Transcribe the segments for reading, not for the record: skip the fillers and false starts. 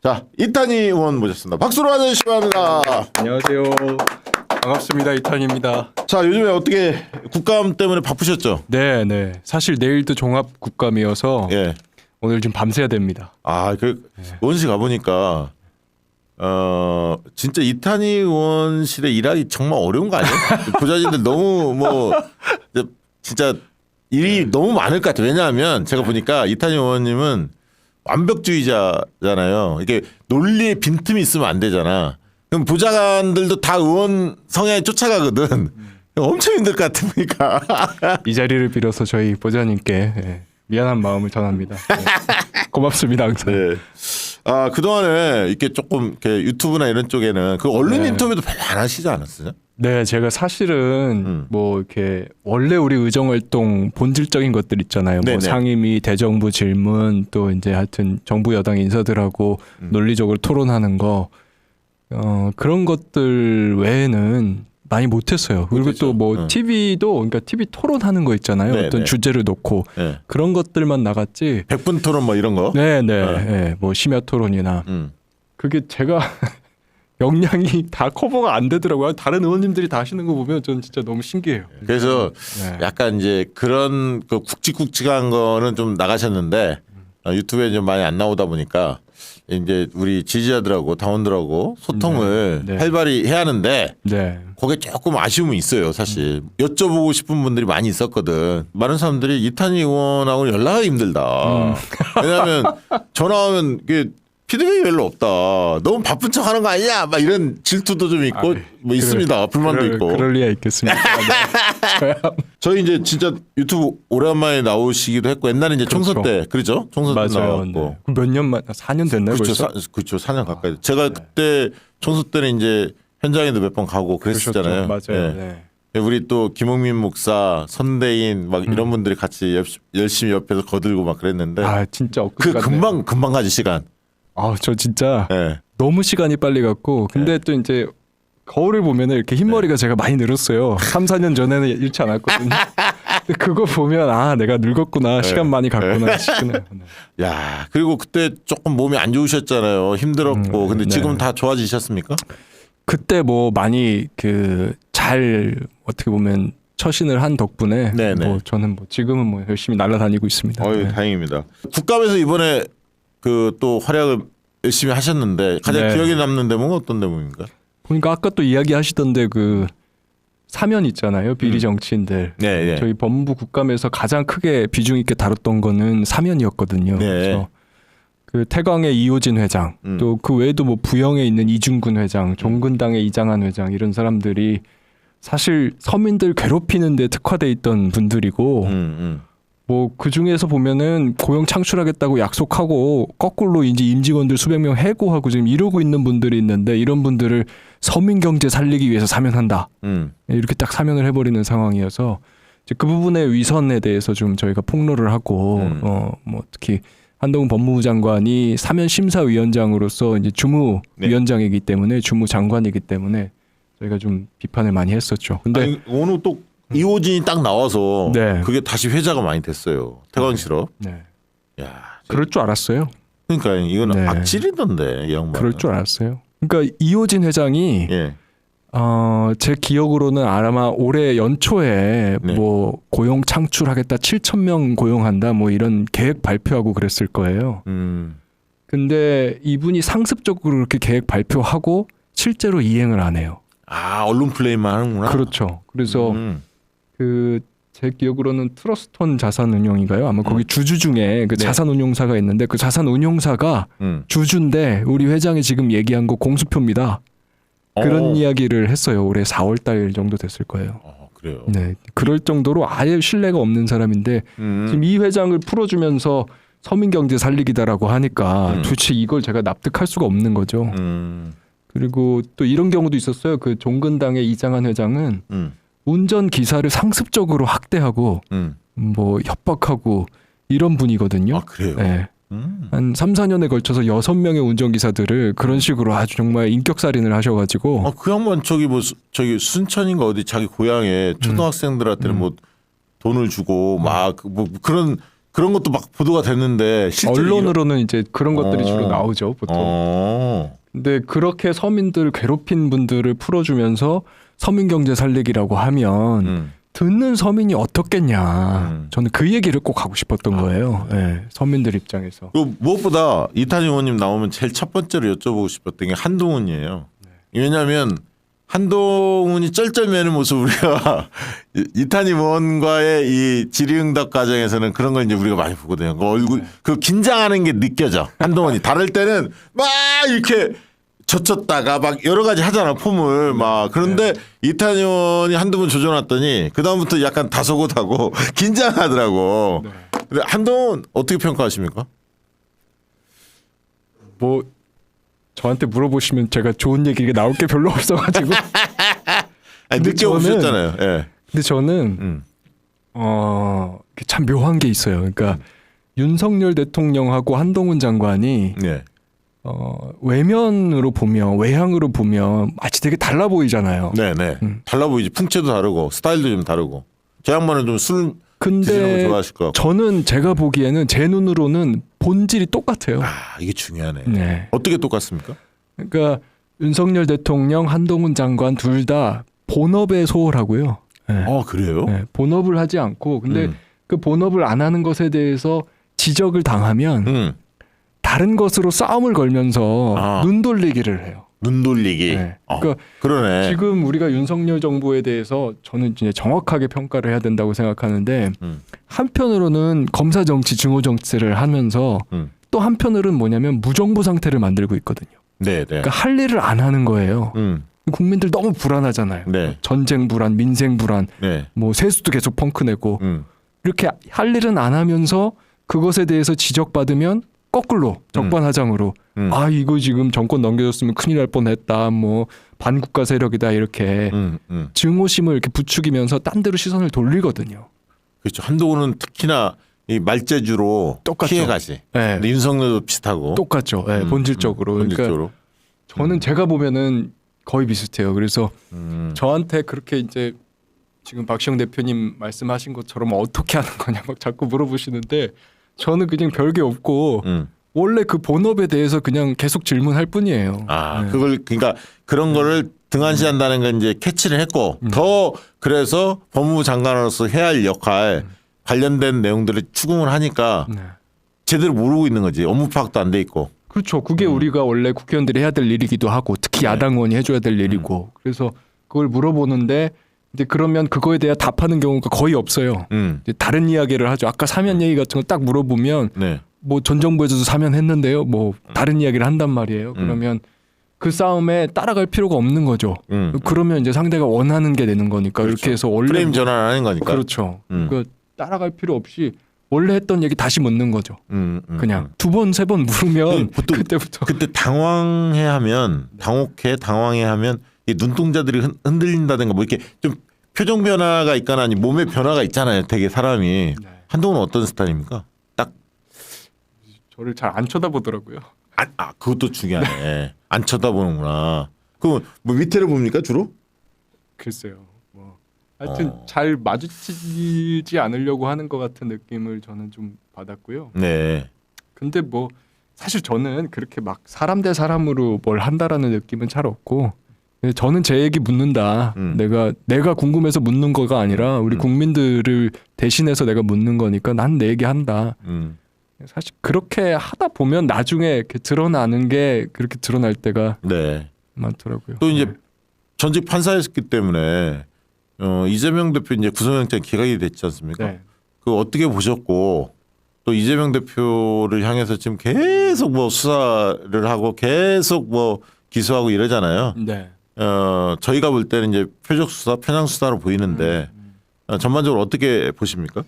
자, 이탄희 의원 모셨습니다. 박수로 맞아주시기 바랍니다. 안녕하세요. 반갑습니다. 이탄입니다. 자, 요즘에 어떻게 국감 때문에 바쁘셨죠? 네. 사실 내일도 종합 국감이어서 예. 오늘 좀 밤새야 됩니다. 아, 의원실 가보니까 진짜 이탄희 의원실에 일하기 정말 어려운 거 아니에요? 부자진들 너무 진짜 일이 너무 많을 것 같아요. 왜냐하면 제가 보니까 이탄희 의원님은 완벽주의자잖아요. 이게 논리에 빈틈이 있으면 안 되잖아. 그럼 부자관들도 다 의원 성향에 쫓아가거든. 엄청 힘들 것 같아 보니까. 이 자리를 빌어서 저희 보좌님께 미안한 마음을 전합니다. 고맙습니다 항상. 네. 아, 그동안에 이렇게 조금 이렇게 유튜브나 이런 쪽에는 그 언론 네. 인터뷰도 별로 안 하시지 않았어요? 네, 제가 사실은 뭐 이렇게 원래 우리 의정 활동 본질적인 것들 있잖아요. 네네. 뭐 상임위, 대정부 질문, 또 이제 하여튼 정부 여당 인사들하고 논리적으로 토론하는 거 그런 것들 외에는 많이 못했어요. 그리고 또 뭐 TV도 그러니까 TV 토론하는 거 있잖아요. 네네. 어떤 주제를 놓고 네. 그런 것들만 나갔지. 100분 토론 뭐 이런 거? 네. 뭐 심야 토론이나 그게 제가 역량이 다 커버가 안 되더라고요. 다른 의원님들이 다 하시는 거 보면 저는 진짜 너무 신기해요. 그래서 네. 약간 이제 그런 그 굵직굵직한 거는 좀 나가셨는데 유튜브에 좀 많이 안 나오다 보니까 이제 우리 지지자들하고 당원들하고 소통을 네. 활발히 해야 하는데 네. 거기에 조금 아쉬움이 있어요. 사실 여쭤보고 싶은 분들이 많이 있었거든. 많은 사람들이 이탄희 의원하고 연락하기 힘들다. 왜냐하면 전화하면 이게 피드백이 별로 없다. 너무 바쁜 척 하는 거 아니냐? 막 이런 질투도 좀 있고 뭐 있습니다. 불만도 있고. 그럴 리가 있겠습니다. 네. 저희 이제 진짜 유튜브 오랜만에 나오시기도 했고 옛날에 이제 그렇죠. 총선 때 그렇죠? 총선 때 맞아요. 나왔고. 네. 몇 년만 4년 됐나요? 그렇죠. 벌써? 그렇죠. 4년 가까이. 제가 그때 총선 때는 이제 현장에도 몇 번 가고 그랬었잖아요. 그러셨죠. 맞아요. 예. 네. 우리 또 김홍민 목사, 선대인 막 이런 분들이 같이 열심히 옆에서 거들고 막 그랬는데 아 진짜 그 엊그제 금방 가지 시간. 저 진짜 예. 너무 시간이 빨리 갔고 근데 또 이제 거울을 보면은 이렇게 흰머리가 제가 많이 늘었어요. 3, 4년 전에는 잃지 않았거든요. 근데 그거 보면 내가 늙었구나. 시간 많이 갔구나 싶구나. 네. 야, 그리고 그때 조금 몸이 안 좋으셨잖아요. 힘들었고. 근데 네. 지금 다 좋아지셨습니까? 그때 뭐 많이 잘 어떻게 보면 처신을 한 덕분에 네네. 뭐 저는 뭐 지금은 뭐 열심히 날아다니고 있습니다. 어유 네. 다행입니다. 국감에서 이번에 그 또 활약을 열심히 하셨는데 가장 네. 기억에 남는 대목은 어떤 대목입니까? 보니까 아까 또 이야기하시던데 그 사면 있잖아요. 비리 정치인들. 네, 네. 저희 법무부 국감에서 가장 크게 비중 있게 다뤘던 거는 사면이었거든요. 네. 그래서 그 태광의 이호진 회장, 또 그 외에도 뭐 부영에 있는 이중근 회장, 종근당의 이장한 회장 이런 사람들이 사실 서민들 괴롭히는데 특화돼 있던 분들이고 뭐 그 중에서 보면은 고용 창출하겠다고 약속하고 거꾸로 이제 임직원들 수백 명 해고하고 지금 이러고 있는 분들이 있는데 이런 분들을 서민 경제 살리기 위해서 사면한다. 이렇게 딱 사면을 해버리는 상황이어서 이제 그 부분의 위선에 대해서 좀 저희가 폭로를 하고 뭐 특히 한동훈 법무부 장관이 사면 심사위원장으로서 이제 주무위원장이기 때문에 주무장관이기 때문에 저희가 좀 비판을 많이 했었죠. 근데 아니, 오늘 또 이호진이 딱 나와서 네. 그게 다시 회자가 많이 됐어요. 태광 실업. 네. 야, 그럴 줄 알았어요. 그러니까 이건 네. 악질이던데 이 양반. 그럴 줄 알았어요. 그러니까 이호진 회장이 예. 제 기억으로는 아마 올해 연초에 네. 뭐 고용 창출하겠다 7천 명 고용한다 뭐 이런 계획 발표하고 그랬을 거예요. 근데 이분이 상습적으로 그렇게 계획 발표하고 실제로 이행을 안 해요. 아, 언론 플레이만 하는구나. 그렇죠. 그래서 제 기억으로는 트러스톤 자산운용인가요? 아마 거기 주주 중에 그 네. 자산운용사가 있는데 그 자산운용사가 주주인데 우리 회장이 지금 얘기한 거 공수표입니다. 그런 이야기를 했어요. 올해 4월 달 정도 됐을 거예요. 그래요. 네, 그럴 정도로 아예 신뢰가 없는 사람인데 지금 이 회장을 풀어주면서 서민 경제 살리기다라고 하니까 도대체 이걸 제가 납득할 수가 없는 거죠. 그리고 또 이런 경우도 있었어요. 그 종근당의 이장한 회장은 운전 기사를 상습적으로 학대하고 뭐 협박하고 이런 분이거든요. 아, 그래요? 네. 한 3, 4년에 걸쳐서 6명의 운전기사들을 그런 식으로 아주 정말 인격살인을 하셔가지고 그 양반 저기 순천인가 어디 자기 고향에 초등학생들한테는 뭐 돈을 주고 막 뭐 그런 그런 것도 막 보도가 됐는데 실제로 언론으로는 이제 그런 것들이 주로 나오죠 보통. 근데 그렇게 서민들 괴롭힌 분들을 풀어주면서 서민 경제 살리기라고 하면 듣는 서민이 어떻겠냐. 저는 그 얘기를 꼭 하고 싶었던 거예요. 네, 서민들 입장에서. 그 무엇보다 이탄 의원님 나오면 제일 첫 번째로 여쭤보고 싶었던 게 한동훈이에요. 왜냐하면 한동훈이 쩔쩔매는 모습 우리가 이탄 의원과의 이 질의응답 과정에서는 그런 걸 이제 우리가 많이 보거든요. 그 얼굴 그 긴장하는 게 느껴져. 한동훈이 다를 때는 막 이렇게 젖혔다가 막 여러 가지 하잖아 폼을 막. 그런데 이탄 의원이 한두 번 조져놨더니 그 다음부터 약간 다소곳하고 긴장하더라고. 근데 한동훈 어떻게 평가하십니까? 뭐 저한테 물어보시면 제가 좋은 얘기가 나올 게 별로 없어가지고. 아니, 느껴보셨잖아요. 예. 근데 저는 참 묘한 게 있어요. 그러니까 윤석열 대통령하고 한동훈 장관이 예. 외면으로 보면 외향으로 보면 마치 되게 달라 보이잖아요. 네네. 달라 보이지. 풍채도 다르고 스타일도 좀 다르고. 저 양반은 좀 술 드시는 거 근데 좋아하실 것 같고. 저는 제가 보기에는 제 눈으로는 본질이 똑같아요. 아 이게 중요하네. 네. 어떻게 똑같습니까? 그러니까 윤석열 대통령, 한동훈 장관 둘 다 본업에 소홀하고요. 네. 그래요? 네, 본업을 하지 않고 근데 그 본업을 안 하는 것에 대해서 지적을 당하면 다른 것으로 싸움을 걸면서 눈 돌리기를 해요. 눈 돌리기. 네. 그러니까 그러네. 지금 우리가 윤석열 정부에 대해서 저는 이제 정확하게 평가를 해야 된다고 생각하는데 한편으로는 검사 정치, 증오 정치를 하면서 또 한편으로는 뭐냐면 무정부 상태를 만들고 있거든요. 네, 네. 그러니까 할 일을 안 하는 거예요. 국민들 너무 불안하잖아요. 네. 전쟁 불안, 민생 불안, 네. 뭐 세수도 계속 펑크 내고 이렇게 할 일은 안 하면서 그것에 대해서 지적받으면 거꾸로 적반하장으로 아 이거 지금 정권 넘겨줬으면 큰일 날 뻔했다 뭐 반국가 세력이다 이렇게 증오심을 이렇게 부추기면서 딴 데로 시선을 돌리거든요. 그렇죠. 한동훈은 특히나 이 말재주로 똑같죠. 피해가지. 네. 근데 윤석열도 비슷하고. 똑같죠. 네, 본질적으로. 본질적으로. 그러니까 저는 제가 보면은 거의 비슷해요. 그래서 저한테 그렇게 이제 지금 박시영 대표님 말씀하신 것처럼 어떻게 하는 거냐고 자꾸 물어보시는데 저는 그냥 별게 없고 원래 그 본업에 대해서 그냥 계속 질문할 뿐이에요. 네. 그걸 그러니까 그런 거를 등한시한다는 건 이제 캐치를 했고 더 그래서 법무부 장관으로서 해야 할 역할 관련된 내용들을 추궁을 하니까 네. 제대로 모르고 있는 거지. 업무 파악도 안 돼 있고. 그렇죠. 그게 우리가 원래 국회의원들이 해야 될 일이기도 하고 특히 야당 의원이 해줘야 될 일이고 그래서 그걸 물어보는데 이제 그러면 그거에 대해 답하는 경우가 거의 없어요. 이제 다른 이야기를 하죠. 아까 사면 얘기 같은 거 딱 물어보면 네. 뭐 전 정부에서도 사면했는데요. 뭐 다른 이야기를 한단 말이에요. 그러면 그 싸움에 따라갈 필요가 없는 거죠. 그러면 이제 상대가 원하는 게 되는 거니까 그렇죠. 이렇게 해서 원래 프레임 전환을 하는 거니까. 그렇죠. 그러니까 따라갈 필요 없이 원래 했던 얘기 다시 묻는 거죠. 그냥 두 번 세 번 물으면 보통 그때부터 그때 당황해 하면 이 눈동자들이 흔들린다든가 뭐 이렇게 좀 표정 변화가 있거나 아니 몸의 변화가 있잖아요. 되게 사람이. 한동훈은 어떤 스타일입니까? 딱 저를 잘 안 쳐다보더라고요. 그것도 중요하네. 안 쳐다보는구나. 그럼 뭐 밑에를 봅니까 주로? 글쎄요. 뭐 하여튼 잘 마주치지 않으려고 하는 것 같은 느낌을 저는 좀 받았고요. 네. 근데 뭐 사실 저는 그렇게 막 사람 대 사람으로 뭘 한다라는 느낌은 잘 없고 저는 제 얘기 묻는다. 내가 궁금해서 묻는 거가 아니라 우리 국민들을 대신해서 내가 묻는 거니까 난 내 얘기 한다. 사실 그렇게 하다 보면 나중에 이렇게 드러나는 게 그렇게 드러날 때가 네. 많더라고요. 또 이제 전직 판사였기 때문에 이재명 대표 이제 구속영장 기각이 됐지 않습니까? 네. 그 어떻게 보셨고 또 이재명 대표를 향해서 지금 계속 뭐 수사를 하고 계속 뭐 기소하고 이러잖아요. 네. 저희가 볼 때는 이제 표적 수사, 편향 수사로 보이는데 전반적으로 어떻게 보십니까?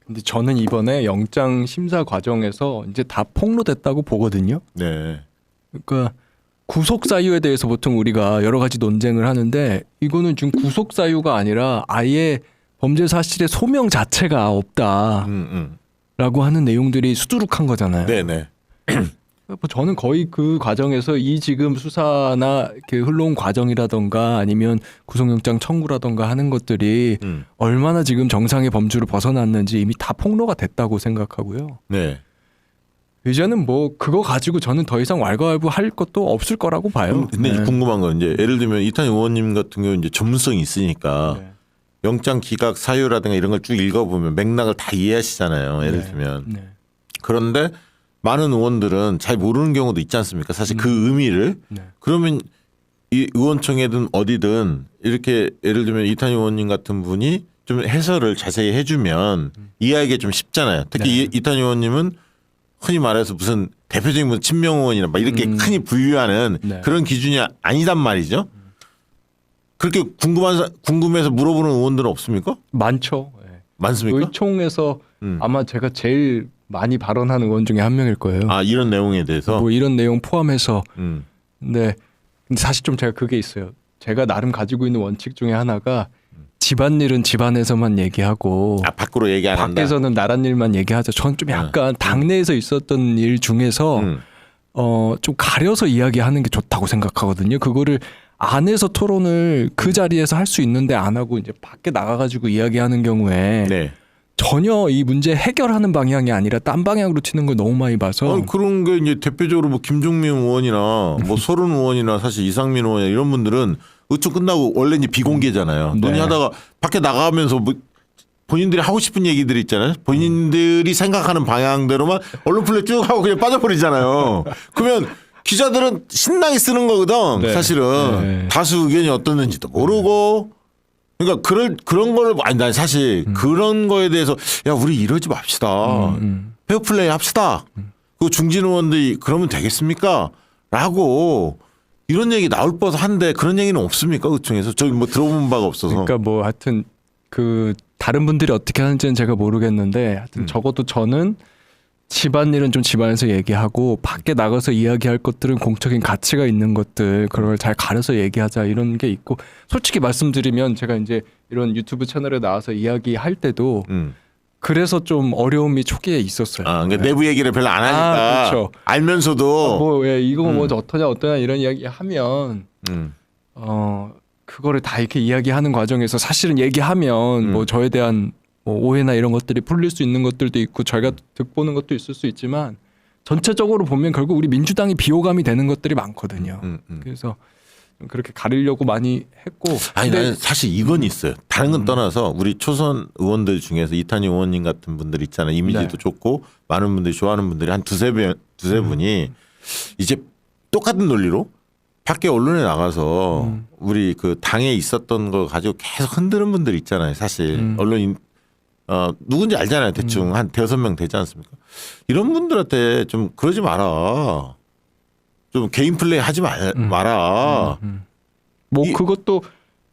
근데 저는 이번에 영장 심사 과정에서 이제 다 폭로됐다고 보거든요. 네. 그러니까 구속 사유에 대해서 보통 우리가 여러 가지 논쟁을 하는데 이거는 지금 구속 사유가 아니라 아예 범죄 사실의 소명 자체가 없다라고 하는 내용들이 수두룩한 거잖아요. 네네. 뭐 저는 거의 그 과정에서 이 지금 수사나 이렇게 흘러온 과정이라던가 아니면 구속영장 청구라던가 하는 것들이 얼마나 지금 정상의 범주를 벗어났는지 이미 다 폭로가 됐다고 생각하고요. 네. 이제는 뭐 그거 가지고 저는 더 이상 왈가왈부할 것도 없을 거라고 봐요. 근데 이제 궁금한 건 이제 예를 들면 이탄희 의원님 같은 경우 이제 전문성이 있으니까 네. 영장 기각 사유라든가 이런 걸 쭉 읽어보면 맥락을 다 이해하시잖아요. 예를 들면 네. 그런데 많은 의원들은 잘 모르는 경우도 있지 않습니까? 사실 그 의미를 네. 그러면 이 의원총회든 어디든 이렇게 예를 들면 이탄희 의원님 같은 분이 좀 해설을 자세히 해주면 이해하기 좀 쉽잖아요. 특히 이탄희 의원님은 흔히 말해서 무슨 대표적인 무슨 친명 의원이나 막 이렇게 흔히 분류하는 네. 그런 기준이 아니단 말이죠. 그렇게 궁금해서 물어보는 의원들은 없습니까? 많죠. 네. 많습니까? 의총에서 아마 제가 제일 많이 발언한 의원 중에 한 명일 거예요. 아 이런 내용에 대해서. 뭐 이런 내용 포함해서. 음. 근데 사실 좀 제가 그게 있어요. 제가 나름 가지고 있는 원칙 중에 하나가 집안일은 집안에서만 얘기하고 아 밖으로 얘기 안 한다. 밖에서는 나란 일만 얘기하자. 저는 좀 약간 당내에서 있었던 일 중에서 좀 가려서 이야기하는 게 좋다고 생각하거든요. 그거를 안에서 토론을 그 자리에서 할 수 있는데 안 하고 이제 밖에 나가가지고 이야기하는 경우에 네. 전혀 이 문제 해결하는 방향이 아니라 딴 방향으로 튀는 걸 너무 많이 봐서. 아니, 그런 게 이제 대표적으로 뭐 김종민 의원이나 뭐 서른 의원이나 사실 이상민 의원 이런 분들은 의총 끝나고 원래 이제 비공개잖아요. 네. 논의하다가 밖에 나가면서 뭐 본인들이 하고 싶은 얘기들이 있잖아요. 본인들이 생각하는 방향대로만 언론 플레이 쭉 하고 그냥 빠져버리잖아요. 그러면 기자들은 신나게 쓰는 거거든. 네. 사실은 네. 다수 의견이 어떻는지도 모르고. 그러니까 그런 걸 아니 난 사실 그런 거에 대해서 야 우리 이러지 맙시다. 페어 플레이 합시다. 그 중진 의원들이 그러면 되겠습니까? 라고 이런 얘기 나올 법한데 그런 얘기는 없습니까? 의총에서 저희 뭐 들어본 바가 없어서. 그러니까 뭐 하여튼 그 다른 분들이 어떻게 하는지는 제가 모르겠는데 하여튼 적어도 저는 집안일은 좀 집안에서 얘기하고 밖에 나가서 이야기할 것들은 공적인 가치가 있는 것들 그걸 걸 잘 가려서 얘기하자 이런 게 있고 솔직히 말씀드리면 제가 이제 이런 유튜브 채널에 나와서 이야기할 때도 그래서 좀 어려움이 초기에 있었어요. 아, 그러니까 내부 얘기를 별로 안 하니까 그렇죠. 알면서도 뭐 왜 이거 뭐 어떠냐 이런 이야기 하면 음. 그거를 다 이렇게 이야기하는 과정에서 사실은 얘기하면 뭐 저에 대한 뭐 오해나 이런 것들이 풀릴 수 있는 것들도 있고 저희가 득보는 것도 있을 수 있지만 전체적으로 보면 결국 우리 민주당이 비호감이 되는 것들이 많거든요. 그래서 그렇게 가리려고 많이 했고. 아니 근데 나는 사실 이건 있어요. 다른 건 떠나서 우리 초선 의원들 중에서 이탄희 의원님 같은 분들 있잖아요. 이미지도 네. 좋고 많은 분들이 좋아하는 분들이 한 두세 분이 이제 똑같은 논리로 밖에 언론에 나가서 우리 그 당에 있었던 거 가지고 계속 흔드는 분들 있잖아요. 사실 언론인 누군지 알잖아요. 대충 한 대여섯 명 되지 않습니까? 이런 분들한테 좀 그러지 마라. 좀 개인 플레이 하지 마라. 뭐 그것도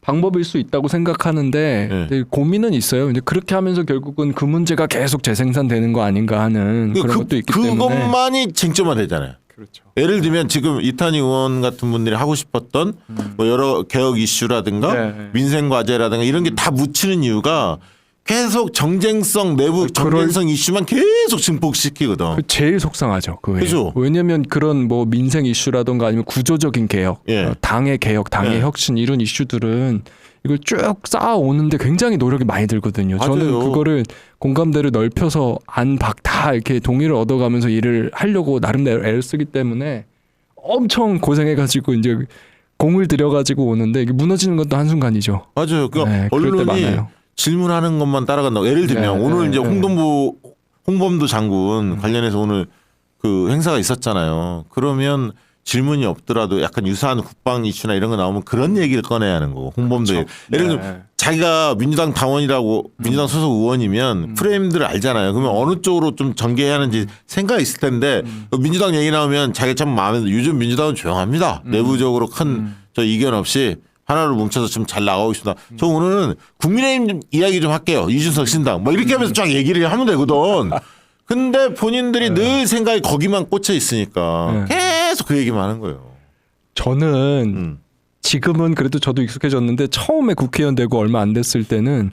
방법일 수 있다고 생각하는데 근데 고민은 있어요. 근데 그렇게 하면서 결국은 그 문제가 계속 재생산되는 거 아닌가 하는 그런 것도 있기 때문에. 그것만이 쟁점화 되잖아요. 그렇죠. 예를 들면 지금 이탄희 의원 같은 분들이 하고 싶었던 뭐 여러 개혁 이슈라든가 네. 민생 과제라든가 이런 게 다 묻히는 이유가 계속 정쟁성 내부 정쟁성 이슈만 계속 증폭시키거든. 그 제일 속상하죠. 그죠? 왜냐하면 그런 뭐 민생 이슈라든가 아니면 구조적인 개혁, 예. 당의 개혁, 당의 예. 혁신 이런 이슈들은 이걸 쭉 쌓아오는데 굉장히 노력이 많이 들거든요. 맞아요. 저는 그거를 공감대를 넓혀서 안박 다 이렇게 동의를 얻어가면서 일을 하려고 나름대로 애를 쓰기 때문에 엄청 고생해가지고 이제 공을 들여가지고 오는데 이게 무너지는 것도 한순간이죠. 맞아요. 그러니까 네, 그럴 때 언론이 많아요. 질문하는 것만 따라간다고. 예를 들면 네, 오늘 네, 이제 네. 홍범도 장군 관련해서 오늘 그 행사가 있었잖아요. 그러면 질문이 없더라도 약간 유사한 국방 이슈나 이런 거 나오면 그런 얘기를 꺼내야 하는 거고. 홍범도 그렇죠. 예를 네. 들면 자기가 민주당 당원이라고 민주당 소속 의원이면 프레임들을 알잖아요. 그러면 어느 쪽으로 좀 전개해야 하는지 생각이 있을 텐데 민주당 얘기 나오면 자기 참 마음에 들어. 요즘 민주당은 조용합니다. 내부적으로 큰 저 이견 없이 하나로 뭉쳐서 좀 잘 나가고 있습니다. 저 오늘은 국민의힘 이야기 좀 할게요. 이준석 신당 뭐 이렇게 하면서 쫙 얘기를 하면 되거든. 근데 본인들이 늘 생각이 거기만 꽂혀 있으니까 계속 그 얘기만 하는 거예요. 저는 지금은 그래도 저도 익숙해졌는데 처음에 국회의원 되고 얼마 안 됐을 때는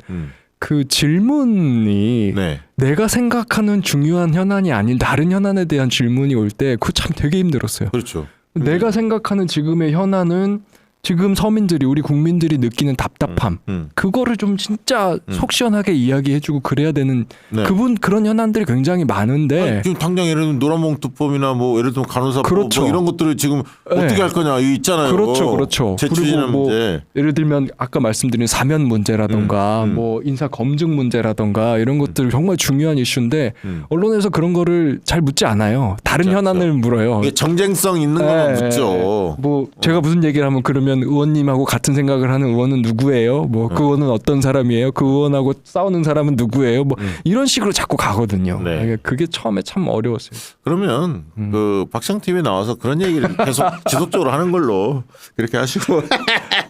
그 질문이 네. 내가 생각하는 중요한 현안이 아닌 다른 현안에 대한 질문이 올 때 그거 참 되게 힘들었어요. 그렇죠. 내가 생각하는 지금의 현안은 지금 서민들이 우리 국민들이 느끼는 답답함 그거를 좀 진짜 속 시원하게 이야기해주고 그래야 되는 네. 그런 현안들이 굉장히 많은데 아니, 지금 당장 예를 들면 노란봉투법이나 뭐 예를 들면 간호사법 그렇죠. 뭐 이런 것들을 지금 어떻게 네. 할 거냐 이거 있잖아요. 그렇죠. 재추진하는 그리고 뭐 문제. 예를 들면 아까 말씀드린 사면 문제라던가 뭐 인사 검증 문제라던가 이런 것들 정말 중요한 이슈인데 언론에서 그런 거를 잘 묻지 않아요. 다른 그렇죠. 현안을 물어요. 이게 정쟁성 있는 것만 묻죠. 뭐 제가 무슨 얘기를 하면 그러면 의원님하고 같은 생각을 하는 의원은 누구예요? 뭐 그 의원은 어떤 사람이에요? 그 의원하고 싸우는 사람은 누구예요? 뭐 이런 식으로 자꾸 가거든요. 네. 그게 처음에 참 어려웠어요. 그러면 그 박시영 TV에 나와서 그런 얘기를 계속 지속적으로 하는 걸로 그렇게 하시고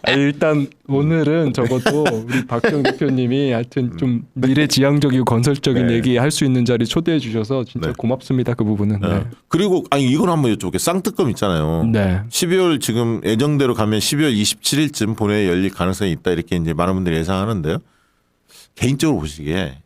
일단 오늘은 적어도 우리 박경 대표님이 하여튼 좀 미래지향적이고 건설적인 네. 얘기 할 수 있는 자리 초대해 주셔서 진짜 네. 고맙습니다. 그 부분은. 네. 그리고 아니 이건 한번 여쭤볼게요. 쌍특검 있잖아요. 네. 12월 지금 예정대로 가면 12월 27일쯤 본회의 열릴 가능성이 있다 이렇게 이제 많은 분들이 예상하는데요. 개인적으로 보시기에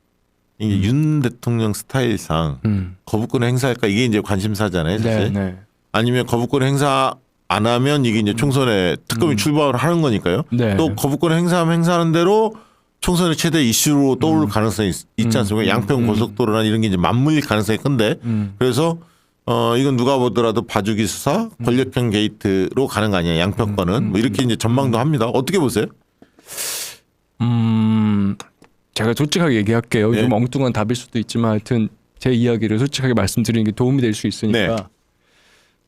이게 윤 대통령 스타일상 거부권 행사할까 이게 이제 관심사잖아요. 사실. 네. 아니면 거부권 행사 안 하면 이게 이제 총선에 특검이 출범을 하는 거니까요. 네. 또 거부권 행사하면 행사하는 대로 총선의 최대 이슈로 떠오를 가능성이 있지 않습니까? 양평 고속도로나 이런 게 이제 맞물릴 가능성이 큰데 그래서 이건 누가 보더라도 봐주기 수사 권력형 게이트로 가는 거 아니야 양평권은 뭐 이렇게 이제 전망도 합니다. 어떻게 보세요? 제가 솔직하게 얘기할게요. 네. 좀 엉뚱한 답일 수도 있지만 하여튼 제 이야기를 솔직하게 말씀드리는 게 도움이 될 수 있으니까 네.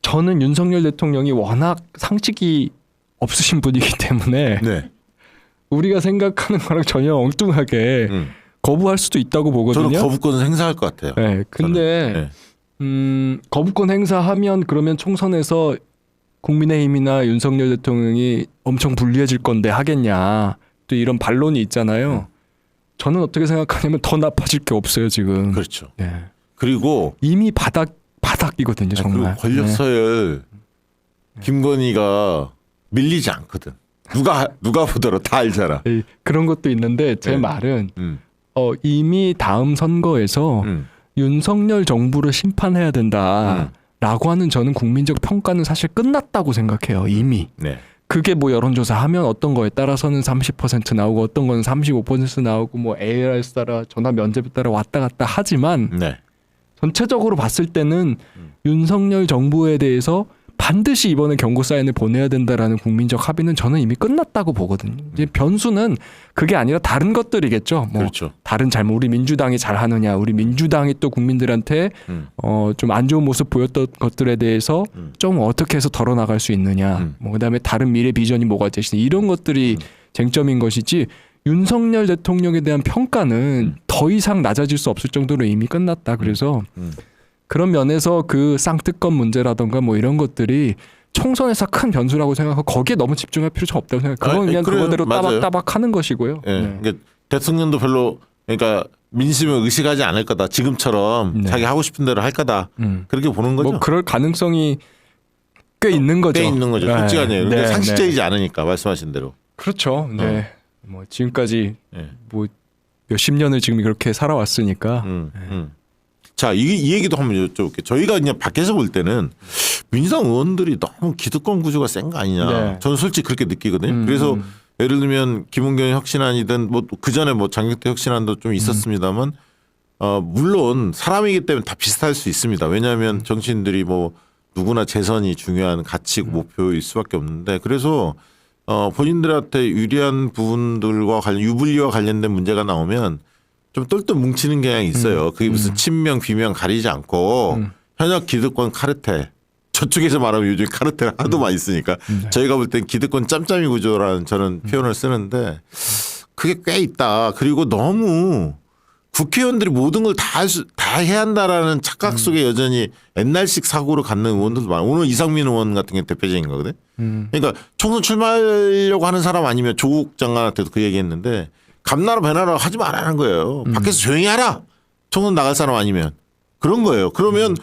저는 윤석열 대통령이 워낙 상식이 없으신 분이기 때문에 네. 우리가 생각하는 거랑 전혀 엉뚱하게 거부할 수도 있다고 보거든요. 저는 거부권을 행사할 것 같아요. 네, 근데 거부권 행사하면 그러면 총선에서 국민의힘이나 윤석열 대통령이 엄청 불리해질 건데 하겠냐 또 이런 반론이 있잖아요. 저는 어떻게 생각하냐면 더 나빠질 게 없어요 지금. 그렇죠. 네. 그리고 이미 바닥이거든요 정말. 그리고 권력 서열 김건희가 밀리지 않거든. 누가 보더라도 다 알잖아. 네, 그런 것도 있는데 제 네. 말은 음. 이미 다음 선거에서 윤석열 정부를 심판해야 된다라고 하는 저는 국민적 평가는 사실 끝났다고 생각해요 이미. 네. 그게 뭐 여론조사 하면 어떤 거에 따라서는 30% 나오고 어떤 거는 35% 나오고 뭐 ARS 따라 전화 면접에 따라 왔다 갔다 하지만 네. 전체적으로 봤을 때는 윤석열 정부에 대해서 반드시 이번에 경고 사인을 보내야 된다라는 국민적 합의는 저는 이미 끝났다고 보거든요. 이제 변수는 그게 아니라 다른 것들이겠죠. 뭐 그렇죠. 다른 잘못 우리 민주당이 잘하느냐, 우리 민주당이 또 국민들한테 좀 안 좋은 모습 보였던 것들에 대해서 좀 어떻게 해서 덜어나갈 수 있느냐, 뭐 그다음에 다른 미래 비전이 뭐가 되시냐 이런 것들이 쟁점인 것이지. 윤석열 대통령에 대한 평가는 더 이상 낮아질 수 없을 정도로 이미 끝났다. 그래서 그런 면에서 그 쌍특검 문제라던가 뭐 이런 것들이 총선에서 큰 변수라고 생각하고 거기에 너무 집중할 필요가 없다고 생각해요. 그건 그냥 그래요. 그거대로 맞아요. 따박따박 하는 것이고요. 예. 네. 그러니까 대통령도 별로 그러니까 민심을 의식하지 않을 거다. 지금처럼 네. 자기 하고 싶은 대로 할 거다. 그렇게 보는 거죠. 뭐 그럴 가능성이 꽤 있는 거죠. 꽤 있는 거죠. 네. 솔직하네요. 근데 네, 상식적이지 네. 않으니까 말씀하신 대로. 그렇죠. 네. 뭐 지금까지 네. 뭐 몇십 년을 지금 그렇게 살아왔으니까. 자, 이 얘기도 한번 여쭤볼게요. 저희가 그냥 밖에서 볼 때는 민주당 의원들이 너무 기득권 구조가 센 거 아니냐. 네. 저는 솔직히 그렇게 느끼거든요. 그래서 예를 들면 김은경 혁신안이든 뭐 그 전에 뭐 장경태 혁신안도 좀 있었습니다만 물론 사람이기 때문에 다 비슷할 수 있습니다. 왜냐하면 정치인들이 뭐 누구나 재선이 중요한 가치고 목표일 수밖에 없는데 그래서 본인들한테 유리한 부분들과 유불리와 관련된 문제가 나오면 좀 똘똘 뭉치는 경향이 있어요. 그게 무슨 친명 비명 가리지 않고 현역 기득권 카르텔 저쪽에서 말하면 요즘 카르텔 하도 많이 있으니까 저희가 볼 땐 기득권 짬짬이 구조라는 저는 표현을 쓰는데 그게 꽤 있다. 그리고 너무 국회의원들이 모든 걸 다 해야 한다라는 착각 속에 여전히 옛날식 사고를 갖는 의원들도 많아요. 오늘 이상민 의원 같은 게 대표적인 거거든. 그러니까 총선 출마하려고 하는 사람 아니면 조국 장관한테도 그 얘기했는데 감나라 배나라 하지 말라는 거예요. 밖에서 조용히 하라. 총선 나갈 사람 아니면. 그런 거예요. 그러면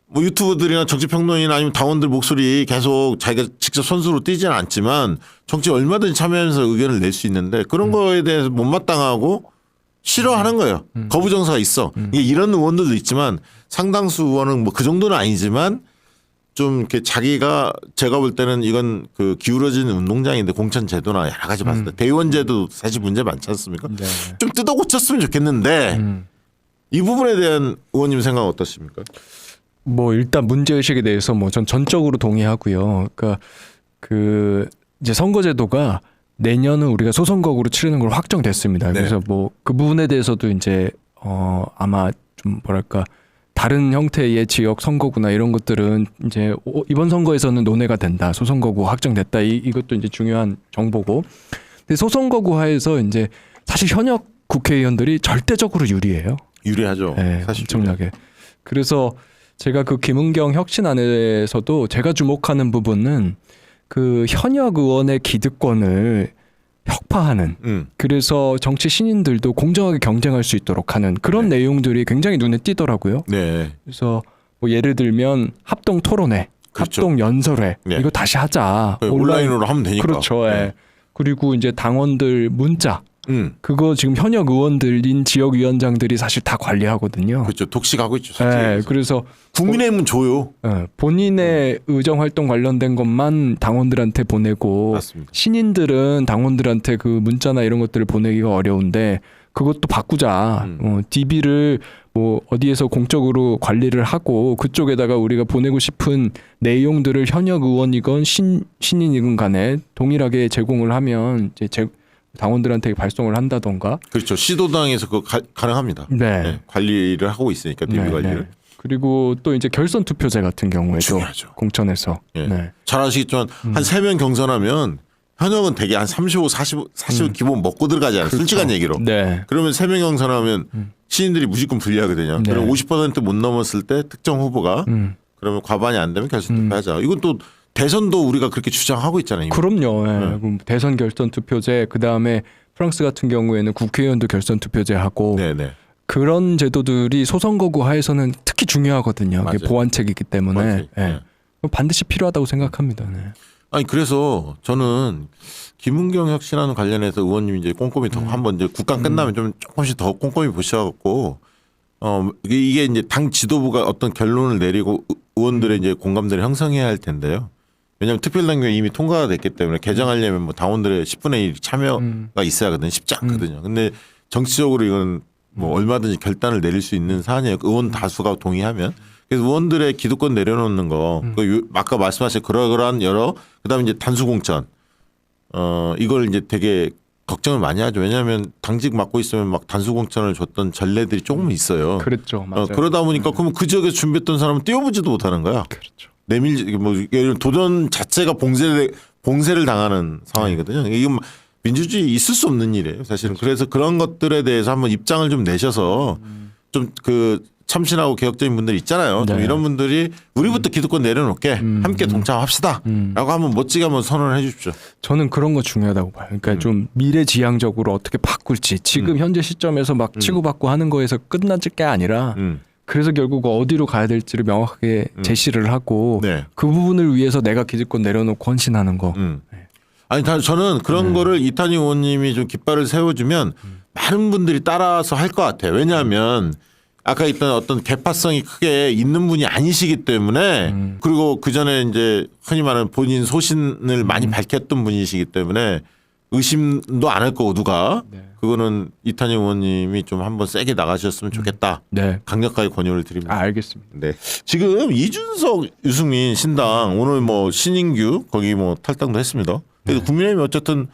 뭐 유튜버들이나 정치평론이나 아니면 당원들 목소리 계속 자기가 직접 선수로 뛰지는 않지만 정치에 얼마든지 참여하면서 의견을 낼 수 있는데 그런 거에 대해서 못마땅하고 싫어하는 거예요. 거부 정서가 있어. 이게 이런 의원들도 있지만 상당수 의원은 뭐 그 정도는 아니지만 좀 이렇게 자기가 제가 볼 때는 이건 그 기울어진 운동장인데 공천 제도나 여러 가지 봤을 때 대의원 제도 사실 문제 많지 않습니까? 네. 좀 뜯어 고쳤으면 좋겠는데 이 부분에 대한 의원님 생각 은 어떻습니까? 뭐 일단 문제 의식에 대해서 뭐 전 전적으로 동의하고요. 그러니까 그 이제 선거제도가 내년은 우리가 소선거구로 치르는 걸 확정됐습니다. 네. 그래서 뭐 그 부분에 대해서도 이제 아마 좀 뭐랄까 다른 형태의 지역 선거구나 이런 것들은 이제 이번 선거에서는 논의가 된다. 소선거구 확정됐다. 이것도 이제 중요한 정보고. 근데 소선거구 하에서 이제 사실 현역 국회의원들이 절대적으로 유리해요. 유리하죠. 네, 사실 엄청나게. 그래서 제가 그 김은경 혁신안에서도 제가 주목하는 부분은 그 현역 의원의 기득권을 혁파하는 그래서 정치 신인들도 공정하게 경쟁할 수 있도록 하는 그런 내용들이 굉장히 눈에 띄더라고요. 네. 그래서 뭐 예를 들면 합동 토론회, 그렇죠. 합동 연설회 네. 이거 다시 하자. 온라인으로 하면 되니까. 그렇죠. 예. 네. 그리고 이제 당원들 문자 그거 지금 현역 의원들인 지역위원장들이 사실 다 관리하거든요. 그렇죠. 독식하고 있죠. 네, 그래서 국민의힘은 줘요. 본인의 의정 활동 관련된 것만 당원들한테 보내고 맞습니다. 신인들은 당원들한테 그 문자나 이런 것들을 보내기가 어려운데 그것도 바꾸자. DB를 뭐 어디에서 공적으로 관리를 하고 그쪽에다가 우리가 보내고 싶은 내용들을 현역 의원이건 신인이건 간에 동일하게 제공을 하면 이제 당원들한테 발송을 한다던가. 그렇죠. 시도당에서 그거 가능합니다. 네. 네. 관리를 하고 있으니까 DB 네, 관리를. 네. 그리고 또 이제 결선 투표제 같은 경우에도 중요하죠. 공천에서 예. 네. 잘 아시겠지만 한 3명 경선하면 현역은 대개 한 35, 40 기본 먹고 들어가잖아요. 그렇죠. 솔직한 얘기로. 네. 그러면 3명 경선하면 시인들이 무조건 불리하거든요. 네. 그럼 50%못 넘었을 때 특정 후보가 그러면 과반이 안 되면 결선 투표하자. 이건 또 대선도 우리가 그렇게 주장하고 있잖아요. 이미. 그럼요. 예. 그럼 대선 결선 투표제 그다음에 프랑스 같은 경우에는 국회의원도 결선 투표제 하고 네네. 그런 제도들이 소선거구 하에서는 특히 중요하거든요. 맞아요. 그게 보완책이기 때문에 보완책. 예. 네. 반드시 필요하다고 생각합니다. 네. 아니 그래서 저는 김은경 혁신안 관련해서 의원님이 이제 꼼꼼히 더 한번 이제 국감 끝나면 좀 조금씩 더 꼼꼼히 보셔갖고 이게 이제 당 지도부가 어떤 결론을 내리고 의원들의 이제 공감대를 형성해야 할 텐데요. 왜냐하면 특별당규가 이미 통과가 됐기 때문에 개정하려면 뭐 당원들의 10분의 1 참여가 있어야 하거든요. 쉽지 않거든요. 근데 정치적으로 이건 뭐 얼마든지 결단을 내릴 수 있는 사안이에요. 의원 다수가 동의하면. 그래서 의원들의 기득권 내려놓는 거, 아까 말씀하신 그러한 여러, 그다음에 이제 단수공천, 이걸 이제 되게 걱정을 많이 하죠. 왜냐하면 당직 맡고 있으면 막 단수공천을 줬던 전례들이 조금 있어요. 그랬죠. 맞아요. 그러다 보니까 그러면 그 지역에서 준비했던 사람은 뛰어보지도 못하는 거야. 그렇죠. 뭐 예를 들면 도전 자체가 봉쇄를 당하는 상황이거든요. 이건 민주주의 있을 수 없는 일이에요, 사실은. 그래서 그런 것들에 대해서 한번 입장을 좀 내셔서 좀 그 참신하고 개혁적인 분들 있잖아요. 좀 네. 이런 분들이 우리부터 기득권 내려놓게 함께 동참합시다라고 한번 멋지게 한번 선언을 해주십시오. 저는 그런 거 중요하다고 봐요. 그러니까 좀 미래지향적으로 어떻게 바꿀지 지금 현재 시점에서 막 치고받고 하는 거에서 끝나질 게 아니라 그래서 결국 어디로 가야 될지를 명확하게 제시를 하고 네. 그 부분을 위해서 내가 기득권 내려놓고 헌신하는 거. 아니, 저는 그런 거를 이탄희 의원님이 좀 깃발을 세워주면 많은 분들이 따라서 할 것 같아요. 왜냐하면 아까 있던 어떤 개파성이 크게 있는 분이 아니시기 때문에 그리고 그 전에 이제 흔히 말하는 본인 소신을 많이 밝혔던 분이시기 때문에 의심도 안 할 거고 누가 그거는 이탄희 의원님이 좀 한번 세게 나가셨으면 좋겠다. 네. 강력하게 권유를 드립니다. 알겠습니다. 네. 지금 이준석, 유승민 신당 오늘 뭐 신인규 거기 뭐 탈당도 했습니다. 그래도 국민의힘이 어쨌든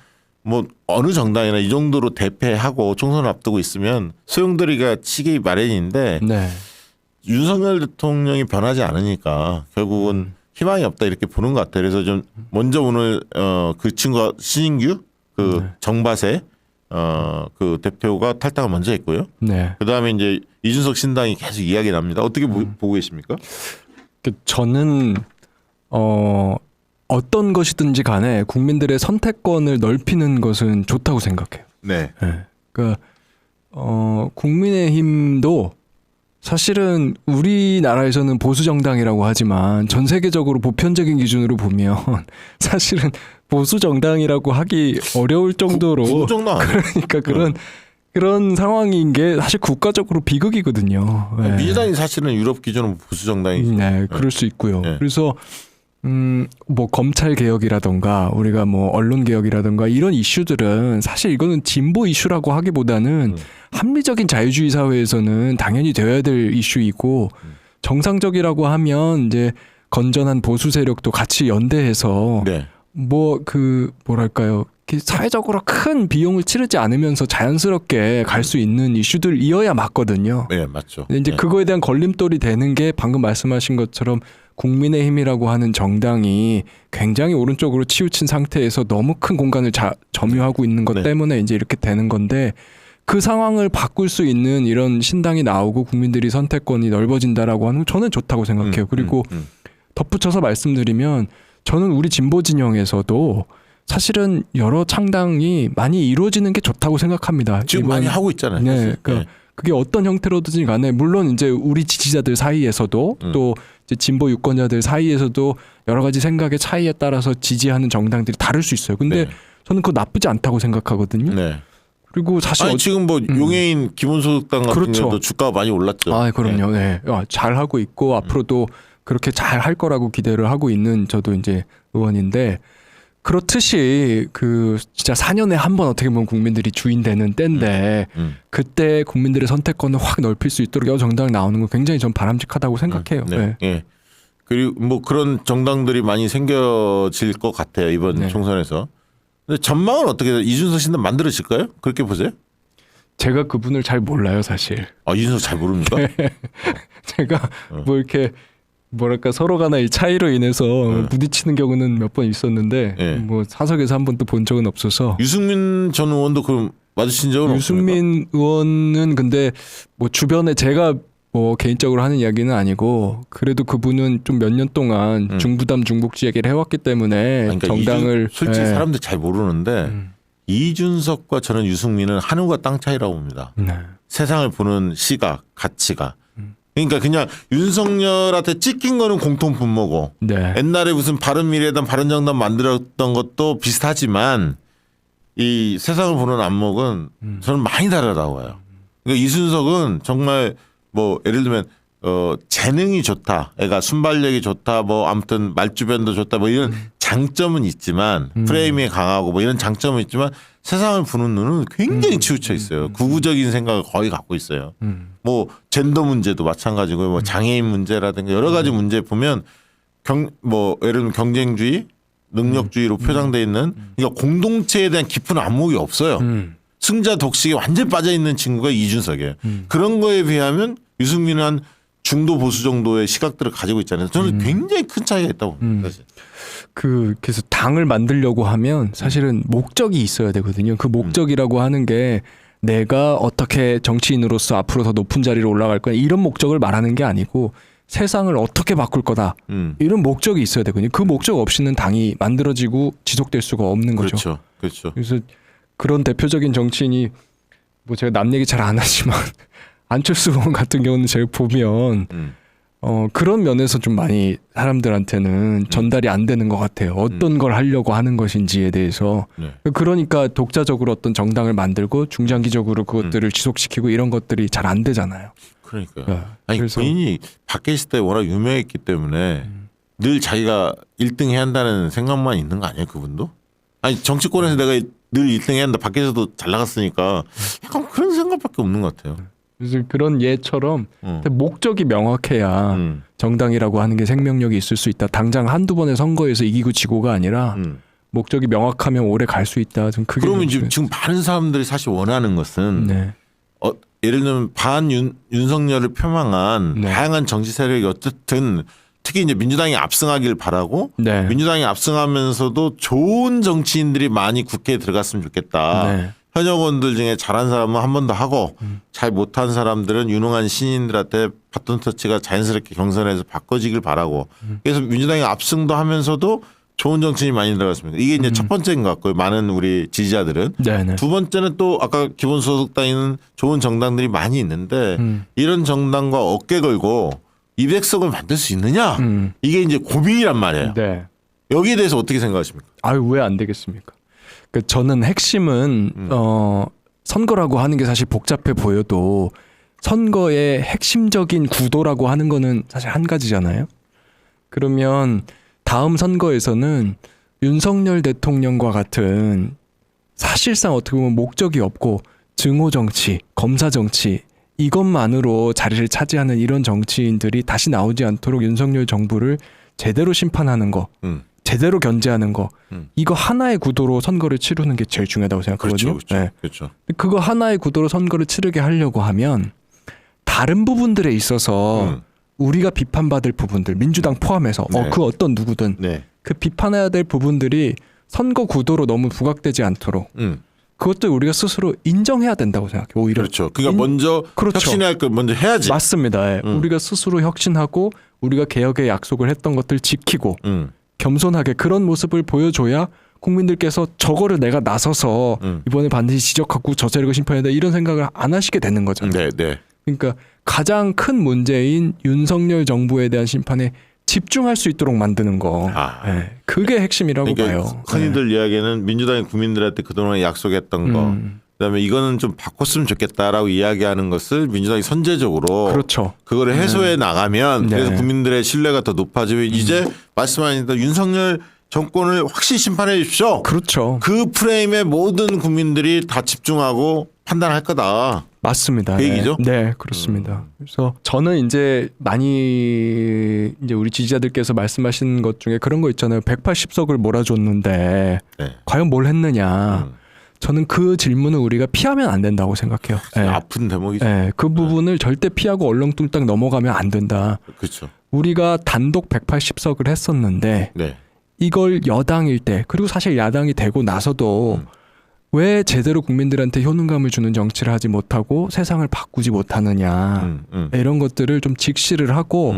뭐 어느 정당이나 이 정도로 대패하고 총선을 앞두고 있으면 소용돌이가 치기 마련인데 네. 윤석열 대통령이 변하지 않으니까 결국은 희망이 없다 이렇게 보는 것 같아요. 그래서 좀 먼저 오늘 그 친구가 신인규 그 정바세 그 대표가 탈당을 먼저 했고요. 네. 그다음에 이제 이준석 신당이 계속 이야기 납니다. 어떻게 보고 계십니까? 저는 어떤 것이든지 간에 국민들의 선택권을 넓히는 것은 좋다고 생각해요. 네. 네. 그러니까 국민의힘도 사실은 우리나라에서는 보수 정당이라고 하지만 전 세계적으로 보편적인 기준으로 보면 사실은 보수 정당이라고 하기 어려울 정도로 구구 정당 아니에요? 그러니까 그런 그런 상황인 게 사실 국가적으로 비극이거든요. 네. 민주당이 사실은 유럽 기준으로 보수 정당이죠. 네, 그럴 수 있고요. 네. 그래서 뭐 검찰 개혁이라던가 우리가 뭐 언론 개혁이라던가 이런 이슈들은 사실 이거는 진보 이슈라고 하기보다는 합리적인 자유주의 사회에서는 당연히 되어야 될 이슈이고 정상적이라고 하면 이제 건전한 보수 세력도 같이 연대해서 네. 뭐 그 뭐랄까요? 이렇게 사회적으로 큰 비용을 치르지 않으면서 자연스럽게 갈 수 있는 이슈들이어야 맞거든요. 네, 맞죠. 근데 이제 네. 그거에 대한 걸림돌이 되는 게 방금 말씀하신 것처럼 국민의힘이라고 하는 정당이 굉장히 오른쪽으로 치우친 상태에서 너무 큰 공간을 점유하고 있는 것 네. 때문에 이제 이렇게 되는 건데 그 상황을 바꿀 수 있는 이런 신당이 나오고 국민들이 선택권이 넓어진다라고 하는 건 저는 좋다고 생각해요. 그리고 덧붙여서 말씀드리면 저는 우리 진보 진영에서도 사실은 여러 창당이 많이 이루어지는 게 좋다고 생각합니다. 지금 많이 하고 있잖아요. 네, 사실. 그러니까 그게 어떤 형태로든지 간에 물론 이제 우리 지지자들 사이에서도 또 이제 진보 유권자들 사이에서도 여러 가지 생각의 차이에 따라서 지지하는 정당들이 다를 수 있어요. 근데 네. 저는 그거 나쁘지 않다고 생각하거든요. 네. 그리고 사실 아니, 지금 뭐 용해인 기본소득당 같은 그렇죠. 경우도 주가가 많이 올랐죠. 아, 그럼요. 네. 잘 하고 있고 앞으로도 그렇게 잘 할 거라고 기대를 하고 있는 저도 이제 의원인데 그렇듯이 그 진짜 4년에 한 번 어떻게 보면 국민들이 주인 되는 때인데 그때 국민들의 선택권을 확 넓힐 수 있도록 여러 정당 나오는 건 굉장히 전 바람직하다고 생각해요. 네. 네. 예. 그리고 뭐 그런 정당들이 많이 생겨질 것 같아요 이번 네. 총선에서. 근데 전망은 어떻게 돼요? 이준석 신당 만들어질까요? 그렇게 보세요? 제가 그분을 잘 몰라요, 사실. 아 이준석 잘 모릅니까? 제가 뭐 이렇게 뭐랄까 서로 간의 차이로 인해서 부딪히는 경우는 몇 번 있었는데 네. 뭐 사석에서 한 번도 본 적은 없어서 유승민 전 의원도 그럼 마주친 적은 없습니까? 유승민 의원은 근데 뭐 주변에 제가 뭐 개인적으로 하는 이야기는 아니고 그래도 그분은 좀 몇 년 동안 중부담 중복지 얘기를 해왔기 때문에 그러니까 정당을 솔직히 네. 사람들 잘 모르는데 이준석과 저는 유승민은 하늘과 땅 차이라고 봅니다. 네. 세상을 보는 시각, 가치가. 그러니까 그냥 윤석열한테 찍힌 거는 공통 분모고 네. 옛날에 무슨 바른미래당, 바른정당 만들었던 것도 비슷하지만 이 세상을 보는 안목은 저는 많이 다르다고 봐요. 그러니까 이준석은 정말 뭐 예를 들면 재능이 좋다, 애가 순발력이 좋다, 뭐 아무튼 말주변도 좋다, 뭐 이런 장점은 있지만 프레임이 강하고 뭐 이런 장점은 있지만 세상을 보는 눈은 굉장히 치우쳐 있어요. 구구적인 생각을 거의 갖고 있어요. 뭐 젠더 문제도 마찬가지고 뭐 장애인 문제라든가 여러 가지 문제 보면 뭐 예를 들면 경쟁주의, 능력주의로 표장돼 있는 그러니까 공동체에 대한 깊은 안목이 없어요. 승자 독식에 완전 빠져 있는 친구가 이준석이에요. 그런 거에 비하면 유승민은 한 중도 보수 정도의 시각들을 가지고 있잖아요. 저는 굉장히 큰 차이가 있다고 봅니다. 사실. 그래서 당을 만들려고 하면 사실은 목적이 있어야 되거든요. 그 목적이라고 하는 게 내가 어떻게 정치인으로서 앞으로 더 높은 자리로 올라갈 거야 이런 목적을 말하는 게 아니고 세상을 어떻게 바꿀 거다 이런 목적이 있어야 되거든요. 그 목적 없이는 당이 만들어지고 지속될 수가 없는 거죠. 그렇죠, 그렇죠. 그래서 그런 대표적인 정치인이 뭐 제가 남 얘기 잘 안 하지만 안철수 의원 같은 경우는 제가 보면 그런 면에서 좀 많이 사람들한테는 전달이 안 되는 것 같아요. 어떤 걸 하려고 하는 것인지에 대해서. 네. 그러니까 독자적으로 어떤 정당을 만들고 중장기적으로 그것들을 지속시키고 이런 것들이 잘 안 되잖아요. 그러니까요. 네. 아니 그래서- 본인이 밖에 있을 때 워낙 유명했기 때문에 늘 자기가 1등 해야 한다는 생각만 있는 거 아니에요, 그분도? 아니 정치권에서 내가 늘 1등 해야 한다. 밖에서도 잘 나갔으니까 약간 그런 생각밖에 없는 것 같아요. 그래서 그런 예처럼 목적이 명확해야 정당이라고 하는 게 생명력이 있을 수 있다. 당장 한두 번의 선거에서 이기고 지고가 아니라 목적이 명확하면 오래 갈 수 있다. 좀 그게 그러면 좀- 지금 많은 사람들이 사실 원하는 것은 네. 예를 들면 윤석열을 표방한 네. 다양한 정치 세력이 어쨌든 특히 이제 민주당이 압승하길 바라고 네. 민주당이 압승하면서도 좋은 정치인들이 많이 국회에 들어갔으면 좋겠다. 네. 현역 의원들 중에 잘한 사람은 한 번 더 하고 잘 못한 사람들은 유능한 신인들한테 바톤 터치가 자연스럽게 경선에서 바꿔지길 바라고. 그래서 민주당이 압승도 하면서도 좋은 정치인이 많이 들어갔습니다. 이게 이제 첫 번째인 것 같고요. 많은 우리 지지자들은. 네네. 두 번째는 또 아까 기본소득당에는 좋은 정당들이 많이 있는데 이런 정당과 어깨 걸고 200석을 만들 수 있느냐? 이게 이제 고민이란 말이에요. 네. 여기에 대해서 어떻게 생각하십니까? 아유 왜 안 되겠습니까? 그 저는 핵심은 선거라고 하는 게 사실 복잡해 보여도 선거의 핵심적인 구도라고 하는 거는 사실 한 가지잖아요. 그러면 다음 선거에서는 윤석열 대통령과 같은 사실상 어떻게 보면 목적이 없고 증오 정치, 검사 정치 이것만으로 자리를 차지하는 이런 정치인들이 다시 나오지 않도록 윤석열 정부를 제대로 심판하는 거, 제대로 견제하는 거, 이거 하나의 구도로 선거를 치르는 게 제일 중요하다고 생각하거든요. 그렇죠, 네. 그렇죠. 그거 하나의 구도로 선거를 치르게 하려고 하면 다른 부분들에 있어서 우리가 비판받을 부분들, 민주당 포함해서 네. 그 어떤 누구든 네. 그 비판해야 될 부분들이 선거 구도로 너무 부각되지 않도록 그것도 우리가 스스로 인정해야 된다고 생각해요. 오히려 그렇죠. 그러니까 먼저 그렇죠. 혁신할 걸 먼저 해야지. 맞습니다. 예. 우리가 스스로 혁신하고 우리가 개혁의 약속을 했던 것들 지키고 겸손하게 그런 모습을 보여줘야 국민들께서 저거를 내가 나서서 이번에 반드시 지적하고 저 세력을 심판해야 돼 이런 생각을 안 하시게 되는 거잖아요. 네, 네. 그러니까 가장 큰 문제인 윤석열 정부에 대한 심판에 집중할 수 있도록 만드는 거. 예. 그게 핵심이라고 그러니까 봐요. 흔히들 이야기는 민주당이 국민들한테 그동안 약속했던 거, 그다음에 이거는 좀 바꿨으면 좋겠다라고 이야기하는 것을 민주당이 선제적으로 그렇죠. 그거를 해소해 나가면 네. 그래서 국민들의 신뢰가 더 높아지면 이제 말씀하신 대로 윤석열 정권을 확실히 심판해 주십시오. 그렇죠. 그 프레임에 모든 국민들이 다 집중하고 판단할 거다. 맞습니다. 그 얘기죠? 네, 그렇습니다. 그래서 저는 이제 많이 이제 우리 지지자들께서 말씀하신 것 중에 그런 거 있잖아요. 180석을 몰아줬는데 네. 과연 뭘 했느냐. 저는 그 질문을 우리가 피하면 안 된다고 생각해요. 네. 아픈 대목이죠. 네, 그 부분을 절대 피하고 얼렁뚱땅 넘어가면 안 된다. 그렇죠. 우리가 단독 180석을 했었는데 네. 이걸 여당일 때 그리고 사실 야당이 되고 나서도 왜 제대로 국민들한테 효능감을 주는 정치를 하지 못하고 세상을 바꾸지 못하느냐 이런 것들을 좀 직시를 하고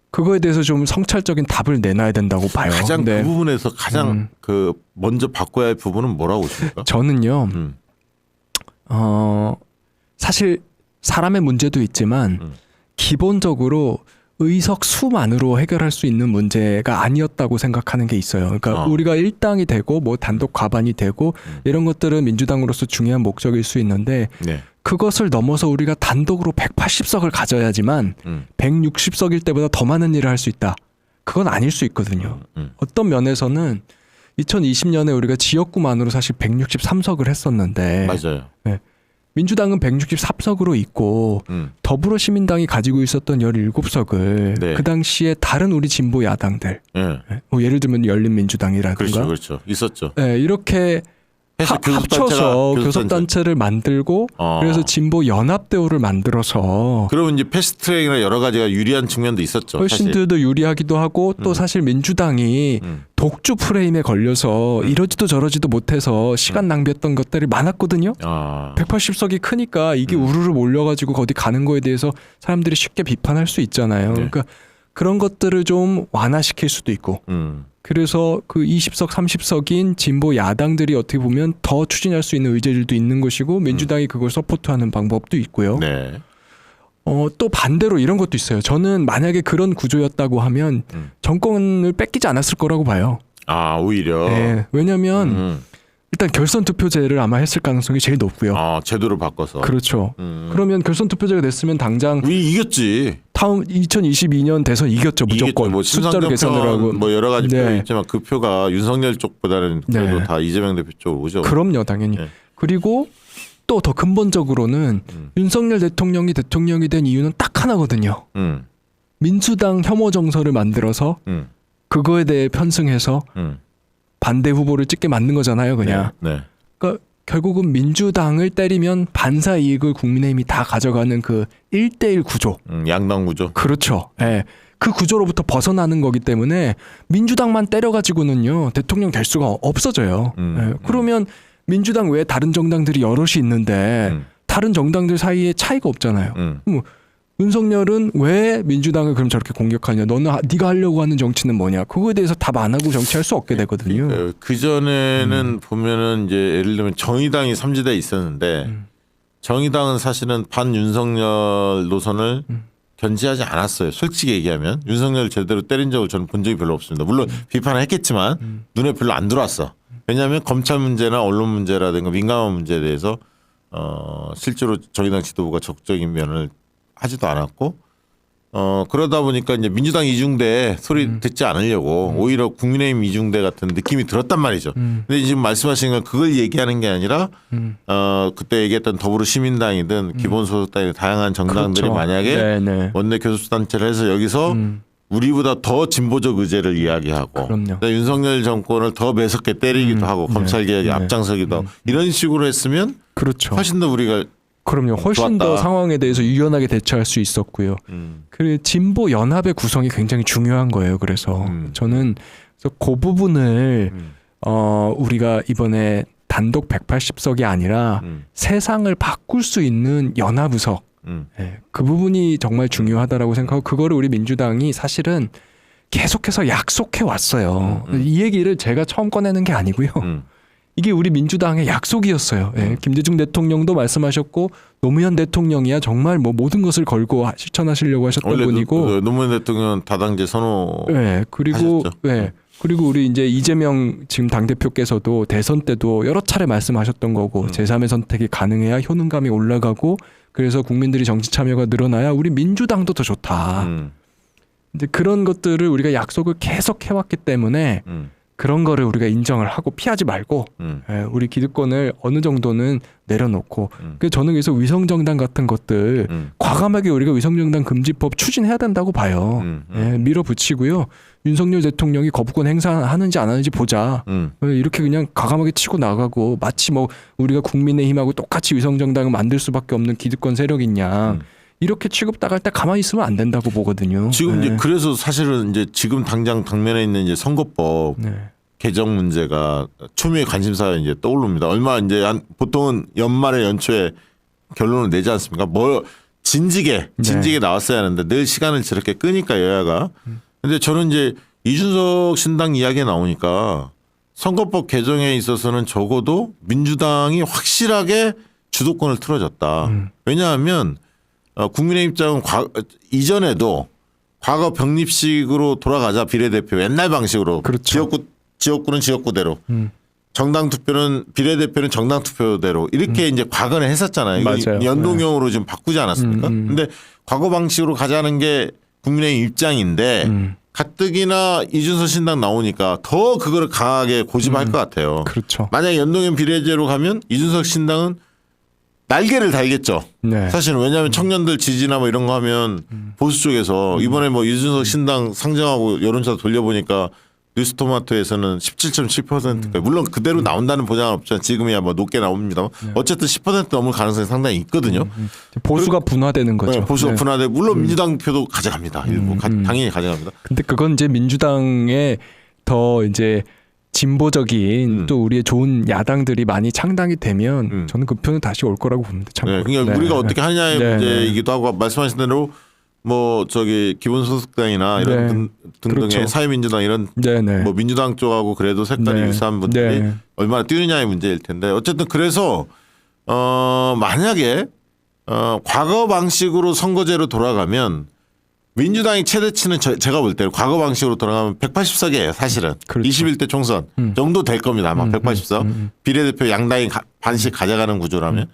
그거에 대해서 좀 성찰적인 답을 내놔야 된다고 봐요. 가장 근데 그 부분에서 가장 그 먼저 바꿔야 할 부분은 뭐라고 보십니까? 저는요. 사실 사람의 문제도 있지만 기본적으로 의석 수만으로 해결할 수 있는 문제가 아니었다고 생각하는 게 있어요. 그러니까 우리가 일당이 되고 뭐 단독 과반이 되고 이런 것들은 민주당으로서 중요한 목적일 수 있는데 네. 그것을 넘어서 우리가 단독으로 180석을 가져야지만 160석일 때보다 더 많은 일을 할 수 있다. 그건 아닐 수 있거든요. 어떤 면에서는 2020년에 우리가 지역구만으로 사실 163석을 했었는데 맞아요. 네. 민주당은 163석으로 있고 더불어시민당이 가지고 있었던 17석을 네. 그 당시에 다른 우리 진보 야당들 네. 뭐 예를 들면 열린민주당이라든가 그렇죠, 그렇죠. 있었죠. 네, 이렇게 해서 합쳐서 교섭단체를 만들고 그래서 진보 연합대우를 만들어서 그러면 이제 패스트트랙이나 여러 가지가 유리한 측면도 있었죠. 훨씬 더 유리하기도 하고 또 사실 민주당이 독주 프레임에 걸려서 이러지도 저러지도 못해서 시간 낭비했던 것들이 많았거든요. 180석이 크니까 이게 우르르 몰려가지고 어디 가는 거에 대해서 사람들이 쉽게 비판할 수 있잖아요. 네. 그러니까 그런 것들을 좀 완화시킬 수도 있고 그래서 그 20석, 30석인 진보 야당들이 어떻게 보면 더 추진할 수 있는 의제들도 있는 것이고 민주당이 그걸 서포트하는 방법도 있고요. 네. 또 반대로 이런 것도 있어요. 저는 만약에 그런 구조였다고 하면 정권을 뺏기지 않았을 거라고 봐요. 오히려. 네, 왜냐하면 일단 결선 투표제를 아마 했을 가능성이 제일 높고요. 제도를 바꿔서. 그렇죠. 그러면 결선 투표제가 됐으면 당장 우리 이겼지. 다음 2022년 대선 이겼죠 무조건. 이겼죠. 뭐 숫자로 계산을 하고. 뭐 여러 가지 네. 표가 있지만 그 표가 윤석열 쪽보다는 그래도 네. 다 이재명 대표 쪽으로 오죠. 그럼요, 당연히. 네. 그리고 또 더 근본적으로는 윤석열 대통령이 된 이유는 딱 하나거든요. 민주당 혐오 정서를 만들어서 그거에 대해 편승해서 반대 후보를 찍게 만든 거잖아요, 그냥. 네. 그러니까 결국은 민주당을 때리면 반사 이익을 국민의힘이 다 가져가는 그 1대1 구조. 양당 구조. 그렇죠. 예. 그 구조로부터 벗어나는 거기 때문에 민주당만 때려가지고는요 대통령 될 수가 없어져요. 예. 그러면 민주당 외에 다른 정당들이 여럿이 있는데 다른 정당들 사이에 차이가 없잖아요. 윤석열은 왜 민주당을 그럼 저렇게 공격하냐? 너는 네가 하려고 하는 정치는 뭐냐? 그거에 대해서 답 안 하고 정치할 수 없게 되거든요. 그 전에는 보면은 이제 예를 들면 정의당이 삼지대에 있었는데 정의당은 사실은 반 윤석열 노선을 견지하지 않았어요. 솔직히 얘기하면 윤석열 제대로 때린 적을 저는 본 적이 별로 없습니다. 물론 비판을 했겠지만 눈에 별로 안 들어왔어. 왜냐하면 검찰 문제나 언론 문제라든가 민감한 문제에 대해서 실제로 정의당 지도부가 적극적인 면을 하지도 않았고 그러다 보니까 이제 민주당 이중대 소리 듣지 않으려고 오히려 국민의힘 이중대 같은 느낌이 들었단 말이죠. 근데 지금 말씀하신 건 그걸 얘기하는 게 아니라 그때 얘기했던 더불어시민당이든 기본소득당이든 다양한 정당들이 그렇죠. 만약에 네네. 원내 교섭단체를 해서 여기서 우리보다 더 진보적 의제를 이야기하고 그럼요. 윤석열 정권을 더 매섭게 때리기도 하고 검찰 개혁에 네. 앞장서기도 하고 이런 식으로 했으면 그렇죠. 훨씬 더 우리가 그럼요. 훨씬 좋았다. 더 상황에 대해서 유연하게 대처할 수 있었고요. 그 진보 연합의 구성이 굉장히 중요한 거예요. 그래서 저는 그 부분을 우리가 이번에 단독 180석이 아니라 세상을 바꿀 수 있는 연합의석 예, 그 부분이 정말 중요하다라고 생각하고 그거를 우리 민주당이 사실은 계속해서 약속해 왔어요. 이 얘기를 제가 처음 꺼내는 게 아니고요. 이게 우리 민주당의 약속이었어요. 예, 김대중 대통령도 말씀하셨고 노무현 대통령이야 정말 뭐 모든 것을 걸고 실천하시려고 하셨던 원래 분이고 노무현 대통령은 다당제 선호 예, 그리고 하셨죠. 예. 그리고 우리 이제 이재명 지금 당대표께서도 대선 때도 여러 차례 말씀하셨던 거고 제3의 선택이 가능해야 효능감이 올라가고 그래서 국민들이 정치 참여가 늘어나야 우리 민주당도 더 좋다. 이제 그런 것들을 우리가 약속을 계속 해왔기 때문에 그런 거를 우리가 인정을 하고 피하지 말고 예, 우리 기득권을 어느 정도는 내려놓고 그래서 저는 그래서 위성정당 같은 것들 과감하게 우리가 위성정당 금지법 추진해야 된다고 봐요. 예, 밀어붙이고요. 윤석열 대통령이 거부권 행사하는지 안 하는지 보자. 이렇게 그냥 과감하게 치고 나가고 마치 뭐 우리가 국민의힘하고 똑같이 위성정당을 만들 수밖에 없는 기득권 세력이냐. 이렇게 취급당할 때 가만히 있으면 안 된다고 보거든요. 지금 네. 이제 그래서 사실은 이제 지금 당장 당면에 있는 이제 선거법 네. 개정 문제가 초미의 관심사에 이제 떠오릅니다. 얼마 이제 한 보통은 연말에 연초에 결론을 내지 않습니까? 뭐 진지게 나왔어야 하는데 늘 시간을 저렇게 끄니까 여야가. 근데 저는 이제 이준석 신당 이야기가 나오니까 선거법 개정에 있어서는 적어도 민주당이 확실하게 주도권을 틀어줬다. 왜냐하면 국민의 입장은 이전에도 과거 병립식으로 돌아가자 비례대표 옛날 방식으로 그렇죠. 지역구는 지역구대로 정당 투표는 비례대표는 정당 투표대로 이렇게 이제 과거는 했었잖아요. 맞아요. 연동형으로 지금 바꾸지 않았습니까? 근데 과거 방식으로 가자는 게 국민의 입장인데 가뜩이나 이준석 신당 나오니까 더 그거를 강하게 고집할 것 같아요. 그렇죠. 만약에 연동형 비례제로 가면 이준석 신당은 날개를 달겠죠. 네. 사실은 왜냐하면 청년들 지지나 뭐 이런 거 하면 보수 쪽에서 이번에 뭐 이준석 신당 상정하고 여론조사 돌려보니까 뉴스토마토에서는 17.7%. 물론 그대로 나온다는 보장은 없지만 지금이야 뭐 높게 나옵니다. 어쨌든 10% 넘을 가능성이 상당히 있거든요. 보수가 분화되는 거죠. 네, 보수가 네. 분화돼 물론 민주당 표도 가져갑니다. 일부 당연히 가져갑니다. 근데 그건 이제 민주당의 더 이제 진보적인 또 우리의 좋은 야당들이 많이 창당이 되면 저는 그 표는 다시 올 거라고 봅니다. 참고로. 네, 그러니까 네. 우리가 어떻게 하냐의 네, 문제이기도 하고 말씀하신 대로 뭐 저기 기본소득당이나 이런 네. 등등의 그렇죠. 사회민주당 이런 네네. 뭐 민주당 쪽하고 그래도 색깔이 네. 유사한 분들이 네. 얼마나 뛰느냐의 문제일 텐데 어쨌든 그래서 만약에 과거 방식으로 선거제로 돌아가면 민주당이 최대치는 제가 볼 때는 과거 방식으로 돌아가면 180석이에요 사실은. 그렇죠. 21대 총선 정도 될 겁니다 아마 180석. 비례대표 양당이 반씩 가져가는 구조라면.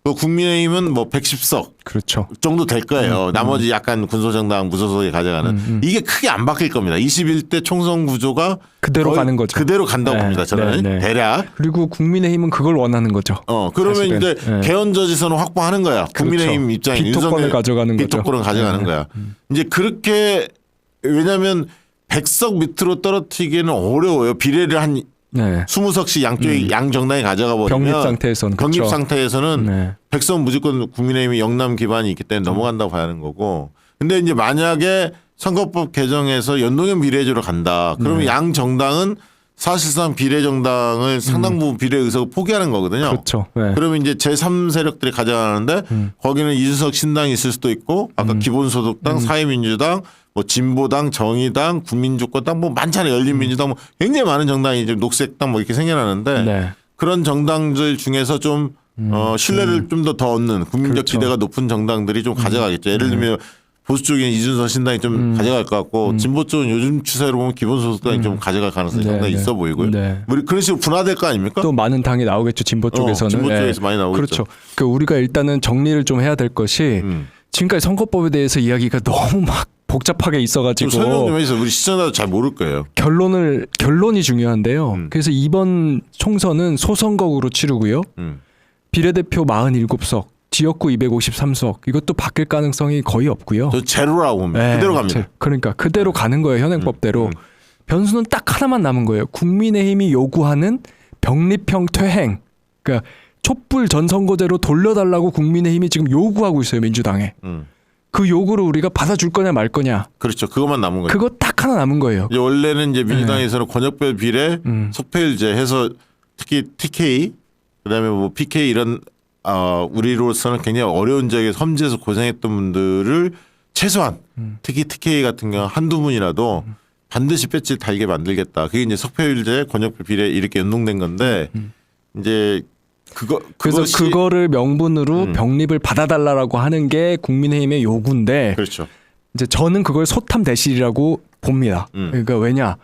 또 국민의힘은 뭐 110석 그렇죠. 정도 될 거예요. 나머지 약간 군소정당 무소속이 가져가는. 이게 크게 안 바뀔 겁니다. 21대 총선 구조가 그대로 거의 가는 거죠. 그대로 간다고 네, 봅니다. 저는 네, 네. 대략. 그리고 국민의힘은 그걸 원하는 거죠. 그러면 사실은. 이제 네. 개헌 저지선을 확보하는 거야. 국민의힘 그렇죠. 입장에 비토권을 가져가는 거죠. 비토권을 가져가는 네. 거야. 이제 그렇게 왜냐하면 100석 밑으로 떨어뜨리기는 어려워요. 비례를 한 네. 20석씩 양쪽에 양 정당이 가져가 버리면 병립 상태에서는 병립 그렇죠. 상태에서는 네. 100석 무조건 국민의힘이 영남 기반이 있기 때문에 넘어간다고 봐야 하는 거고. 근데 이제 만약에 선거법 개정에서 연동형 비례제로 간다. 그러면 양 정당은 사실상 비례정당을 상당 부분 비례 의석을 포기하는 거거든요. 그렇죠. 네. 그러면 이제 제3세력들이 가져가는데 거기는 이준석 신당이 있을 수도 있고 아까 기본소득당, 사회민주당, 뭐 진보당, 정의당, 국민주권당 뭐 많잖아요. 열린민주당 뭐 굉장히 많은 정당이 이제 녹색당 뭐 이렇게 생겨나는데 네. 그런 정당들 중에서 좀 신뢰를 좀 더 얻는 국민적 그렇죠. 기대가 높은 정당들이 좀 가져가겠죠. 예를 들면 보수 쪽인 이준석 신당이 좀 가져갈 것 같고 진보 쪽은 요즘 추세로 보면 기본소득당이 좀 가져갈 가능성이 네, 상당히 네. 있어 보이고요. 네. 우리 그런 식으로 분화될 거 아닙니까? 또 많은 당이 나오겠죠. 진보 쪽에서는. 진보 예. 쪽에서 많이 나오겠죠. 그렇죠. 그 우리가 일단은 정리를 좀 해야 될 것이 지금까지 선거법에 대해서 이야기가 너무 막 복잡하게 좀 있어가지고 설명 좀 해주세요. 우리 시청자도 잘 모를 거예요. 결론이 중요한데요. 그래서 이번 총선은 소선거구로 치르고요. 비례대표 47석, 지역구 253석 이것도 바뀔 가능성이 거의 없고요. 저 제로라고 봅니다. 그대로 갑니다. 그러니까 그대로 가는 거예요. 현행법대로. 변수는 딱 하나만 남은 거예요. 국민의힘이 요구하는 병립형 퇴행. 그러니까 촛불 전선거제로 돌려달라고 국민의힘이 지금 요구하고 있어요. 민주당에. 그 요구를 우리가 받아줄 거냐 말 거냐. 그렇죠. 그것만 남은 거죠. 그거 딱 하나 남은 거예요. 이제 원래는 이제 민주당에서는 권역별 비례, 석패율제 해서 특히 TK 그다음에 뭐 PK 이런 우리로서는 굉장히 어려운 지역에 섬지에서 고생했던 분들을 최소한 특히 TK 같은 경우 한두 분이라도 반드시 배지를 달게 만들겠다. 그게 이제 석패율제, 권역별 비례 이렇게 연동된 건데 이제 그래서 그것이 그거를 명분으로 병립을 받아달라고 하는 게 국민의힘의 요구인데 그렇죠. 이제 저는 그걸 소탐대실이라고 봅니다. 그러니까 왜냐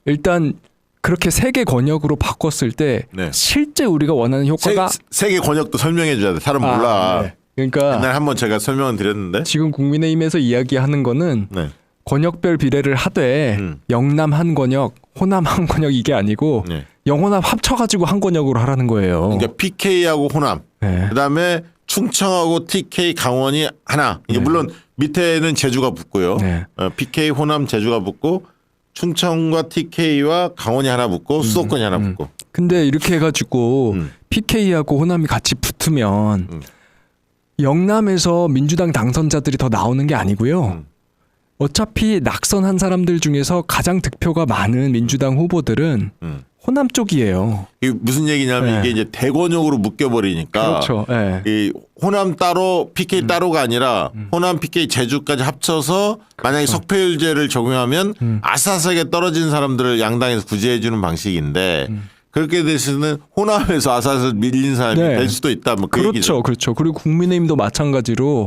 일단 그렇게 세 개 권역으로 바꿨을 때 네. 실제 우리가 원하는 효과가 세계 권역도 설명해 줘야 돼. 사람 몰라. 네. 그러니까 옛날에 한번 제가 설명을 드렸는데 지금 국민의힘에서 이야기하는 거는 네. 권역별 비례를 하되 영남 한 권역, 호남 한 권역 이게 아니고 네. 영호남 합쳐가지고 한 권역으로 하라는 거예요. 그러니까 PK하고 호남, 네. 그다음에 충청하고 TK 강원이 하나. 이게 물론 밑에는 제주가 붙고요. 네. PK 호남 제주가 붙고 충청과 TK와 강원이 하나 붙고 수도권이 하나 붙고. 근데 이렇게 해가지고 PK하고 호남이 같이 붙으면 영남에서 민주당 당선자들이 더 나오는 게 아니고요. 어차피 낙선한 사람들 중에서 가장 득표가 많은 민주당 후보들은 호남 쪽이에요. 이게 무슨 얘기냐면 네. 이게 이제 대권역으로 묶여버리니까 그렇죠. 네. 이 호남 따로 PK 따로가 아니라 호남 PK 제주까지 합쳐서 만약에 석패율제를 적용하면 아싸하게 떨어진 사람들을 양당에서 구제해 주는 방식인데 그렇게 되시는 호남에서 아싸에서 밀린 사람이 네. 될 수도 있다. 뭐 그 얘기죠. 그렇죠. 그렇죠. 그리고 국민의힘도 마찬가지로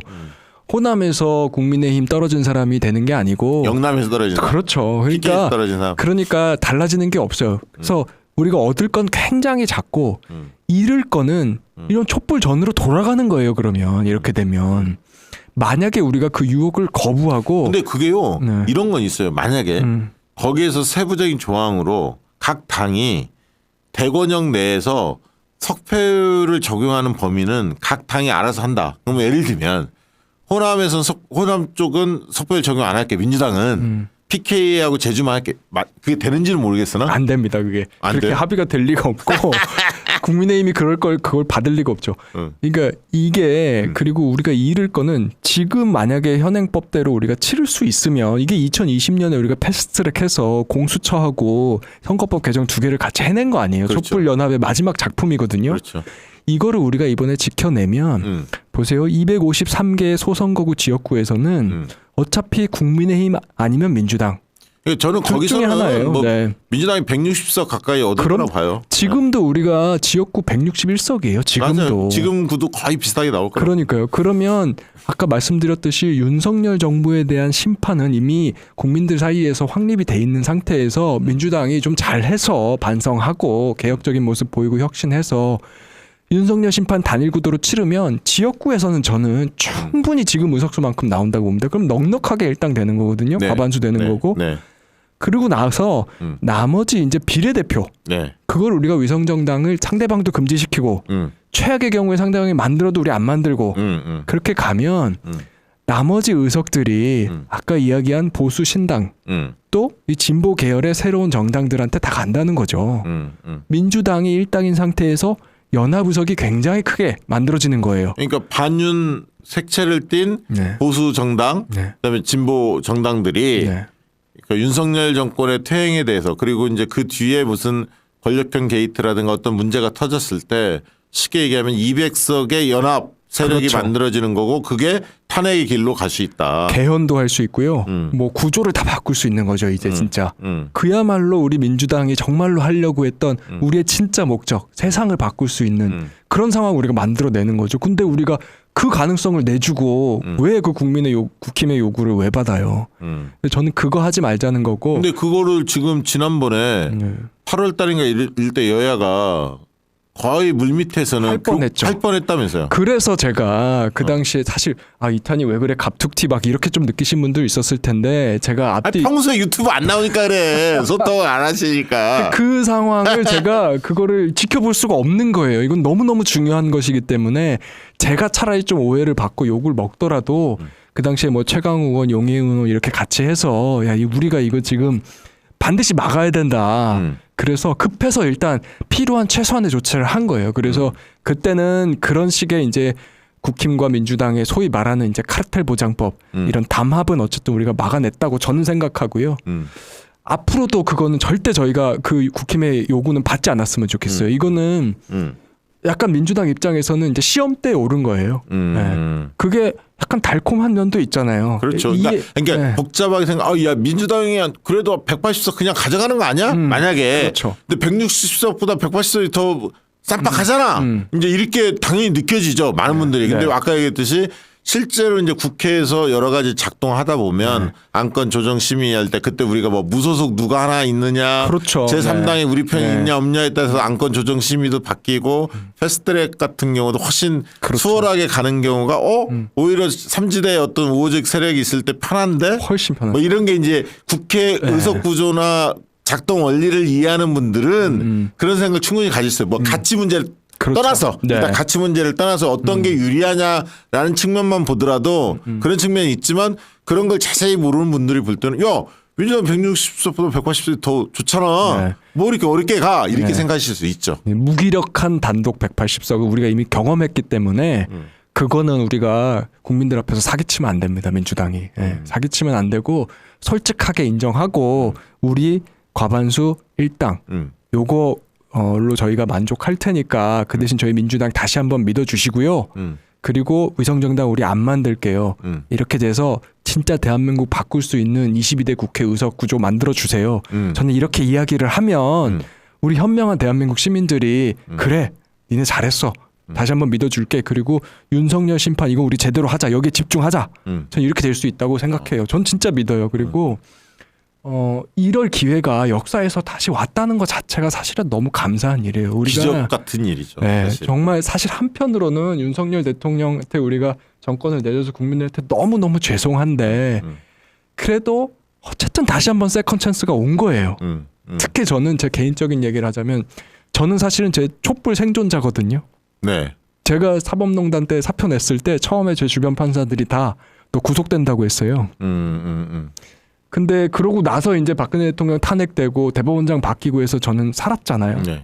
호남에서 국민의힘 떨어진 사람이 되는 게 아니고 영남에서 떨어진 사람, 그렇죠. PK에서 그러니까 떨어진 사람. 그러니까 달라지는 게 없어요. 그래서 우리가 얻을 건 굉장히 작고 잃을 거는 이런 촛불 전으로 돌아가는 거예요. 그러면 이렇게 되면 만약에 우리가 그 유혹을 거부하고 근데 그게요. 네. 이런 건 있어요. 만약에 거기에서 세부적인 조항으로 각 당이 대권역 내에서 석패율을 적용하는 범위는 각 당이 알아서 한다. 그러면 예를 들면 호남에서 호남 쪽은 석패율 적용 안 할게. 민주당은 PK하고 제주만 할게. 그게 되는지는 모르겠으나 안 됩니다. 그게 안 그렇게 돼요? 합의가 될 리가 없고 국민의힘이 그걸 받을 리가 없죠. 그러니까 이게 그리고 우리가 잃을 거는 지금 만약에 현행법대로 우리가 치를 수 있으면 이게 2020년에 우리가 패스트트랙해서 공수처하고 선거법 개정 두 개를 같이 해낸 거 아니에요. 그렇죠. 촛불 연합의 마지막 작품이거든요. 그렇죠. 이거를 우리가 이번에 지켜내면 보세요. 253개의 소선거구 지역구에서는 어차피 국민의힘 아니면 민주당 저는 둘 중에 거기서는 하나예요. 뭐 네. 민주당이 160석 가까이 얻을 그럼 거라고 봐요. 지금도 우리가 지역구 161석이에요. 지금도. 맞아요. 지금 구도 거의 비슷하게 나올 거예요. 그러니까요. 그러면 아까 말씀드렸듯이 윤석열 정부에 대한 심판은 이미 국민들 사이에서 확립이 돼 있는 상태에서 민주당이 좀 잘해서 반성하고 개혁적인 모습 보이고 혁신해서 윤석열 심판 단일 구도로 치르면 지역구에서는 저는 충분히 지금 의석수만큼 나온다고 봅니다. 그럼 넉넉하게 일당 되는 거거든요. 네. 과반수 되는 네. 거고. 네. 그리고 나서 나머지 이제 비례대표 네. 그걸 우리가 위성정당을 상대방도 금지시키고 최악의 경우에 상대방이 만들어도 우리 안 만들고 그렇게 가면 나머지 의석들이 아까 이야기한 보수 신당 또 이 진보 계열의 새로운 정당들한테 다 간다는 거죠. 민주당이 일당인 상태에서 연합 의석이 굉장히 크게 만들어지는 거예요. 그러니까 반윤 색채를 띤 네. 보수 정당, 네. 그다음에 진보 정당들이 네. 그러니까 윤석열 정권의 퇴행에 대해서 그리고 이제 그 뒤에 무슨 권력형 게이트라든가 어떤 문제가 터졌을 때 쉽게 얘기하면 200석의 연합 세력이 그렇죠. 만들어지는 거고 그게 탄핵의 길로 갈 수 있다. 개헌도 할 수 있고요. 뭐 구조를 다 바꿀 수 있는 거죠. 이제 진짜. 그야말로 우리 민주당이 정말로 하려고 했던 우리의 진짜 목적, 세상을 바꿀 수 있는 그런 상황을 우리가 만들어내는 거죠. 근데 우리가 그 가능성을 내주고 왜 그 국힘의 요구를 왜 받아요? 저는 그거 하지 말자는 거고. 근데 그거를 지금 지난번에 8월 달인가 이럴 때 여야가 거의 물밑에서는 할 뻔했죠. 할 뻔했다면서요. 그래서 제가 그 당시에 사실 이탄이 왜 그래 갑툭튀 막 이렇게 좀 느끼신 분들 있었을 텐데 제가 앞뒤 평소에 유튜브 안 나오니까 그래. 소통을 안 하시니까. 그 상황을 제가 그거를 지켜볼 수가 없는 거예요. 이건 너무너무 중요한 것이기 때문에 제가 차라리 좀 오해를 받고 욕을 먹더라도 그 당시에 뭐 최강욱 의원, 용해인 의원 이렇게 같이 해서 야, 우리가 이거 지금 반드시 막아야 된다. 그래서 급해서 일단 필요한 최소한의 조치를 한 거예요. 그래서 그때는 그런 식의 이제 국힘과 민주당의 소위 말하는 이제 카르텔 보장법 이런 담합은 어쨌든 우리가 막아냈다고 저는 생각하고요. 앞으로도 그거는 절대 저희가 그 국힘의 요구는 받지 않았으면 좋겠어요. 이거는 약간 민주당 입장에서는 이제 시험대에 오른 거예요. 네. 그게 약간 달콤한 면도 있잖아요. 그렇죠. 그러니까 복잡하게 야 민주당이 그래도 180석 그냥 가져가는 거 아니야? 만약에. 그렇죠. 근데 160석보다 180석이 더 쌈박하잖아. 이제 이렇게 당연히 느껴지죠. 많은 분들이. 근데 아까 얘기했듯이 실제로 이제 국회에서 여러 가지 작동하다 보면 안건 조정 심의할 때 그때 우리가 뭐 무소속 누가 하나 있느냐, 그렇죠. 제3당이 우리 편이 있냐 없냐에 따라서 안건 조정 심의도 바뀌고 패스트트랙 같은 경우도 훨씬 그렇죠. 수월하게 가는 경우가 오히려 삼지대에 어떤 우호적 세력이 있을 때 편한데 훨씬 편하죠. 뭐 이런 게 이제 국회 의석 구조나 작동 원리를 이해하는 분들은 그런 생각 충분히 가질 수 있어요. 뭐 가치 문제를 그렇죠. 떠나서 일단 가치 문제를 떠나서 어떤 게 유리하냐라는 측면만 보더라도 그런 측면이 있지만 그런 걸 자세히 모르는 분들이 볼 때는 야 민주당 160석보다 180석이 더 좋잖아. 뭐 이렇게 어렵게 가 이렇게 생각하실 수 있죠. 무기력한 단독 180석을 우리가 이미 경험했기 때문에 그거는 우리가 국민들 앞에서 사기치면 안 됩니다. 민주당이 사기치면 안 되고 솔직하게 인정하고 우리 과반수 1당 요거 로 저희가 만족할 테니까 그 대신 저희 민주당 다시 한번 믿어주시고요. 그리고 위성정당 우리 안 만들게요. 이렇게 돼서 진짜 대한민국 바꿀 수 있는 22대 국회 의석 구조 만들어 주세요. 저는 이렇게 이야기를 하면 우리 현명한 대한민국 시민들이 그래 니네 잘했어. 다시 한번 믿어줄게. 그리고 윤석열 심판 이거 우리 제대로 하자. 여기에 집중하자. 저는 이렇게 될 수 있다고 생각해요. 전 진짜 믿어요. 그리고 이럴 기회가 역사에서 다시 왔다는 것 자체가 사실은 너무 감사한 일이에요. 우리가 기적 같은 일이죠. 사실. 정말 사실 한편으로는 윤석열 대통령한테 우리가 정권을 내줘서 국민들한테 너무너무 죄송한데 그래도 어쨌든 다시 한번 세컨 찬스가 온 거예요. 특히 저는 제 개인적인 얘기를 하자면 저는 사실은 제 촛불 생존자거든요. 네. 제가 사법농단 때 사표 냈을 때 처음에 제 주변 판사들이 다 또 구속된다고 했어요. 근데 그러고 나서 이제 박근혜 대통령 탄핵되고 대법원장 바뀌고 해서 저는 살았잖아요. 네.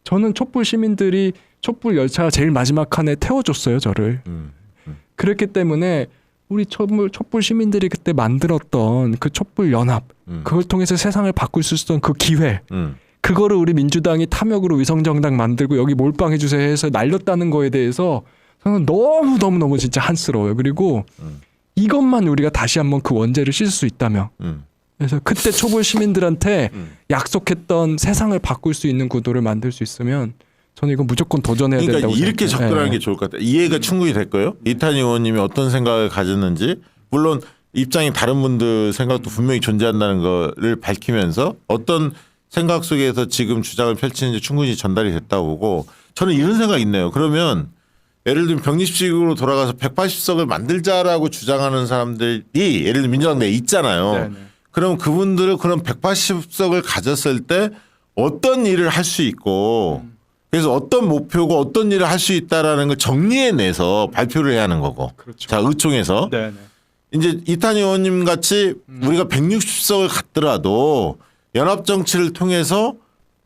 저는 촛불 시민들이 촛불 열차 제일 마지막 칸에 태워줬어요, 저를. 그랬기 때문에 우리 촛불 시민들이 그때 만들었던 그 촛불 연합, 그걸 통해서 세상을 바꿀 수 있었던 그 기회, 그거를 우리 민주당이 탐욕으로 위성정당 만들고 여기 몰빵해주세요 해서 날렸다는 거에 대해서 저는 너무 진짜 한스러워요. 그리고 이것만 우리가 다시 한번 그 원죄를 씻을 수 있다면 그래서 그때 촛불 시민들한테 약속했던 세상을 바꿀 수 있는 구도를 만들 수 있으면 저는 이건 무조건 도전해야 그러니까 된다고 이렇게 생각해요. 접근하는 게 좋을 것 같아요. 이해가 충분히 될 거예요. 이탄희 의원님이 어떤 생각을 가졌는지 물론 입장이 다른 분들 생각도 분명히 존재한다는 거를 밝히면서 어떤 생각 속에서 지금 주장을 펼치는지 충분히 전달이 됐다고 보고 저는 이런 생각이 있네요. 그러면 예를 들면 병립식으로 돌아가서 180석을 만들자라고 주장하는 사람들이 예를 들면 민주당 내에 있잖아요. 네네. 그럼 그분들은 그런 180석을 가졌을 때 어떤 일을 할 수 있고 그래서 어떤 목표고 어떤 일을 할 수 있다라는 걸 정리해내서 발표를 해야 하는 거고. 그렇죠. 자, 의총에서. 네네. 이제 이탄희 의원님 같이 우리가 160석을 갖더라도 연합 정치를 통해서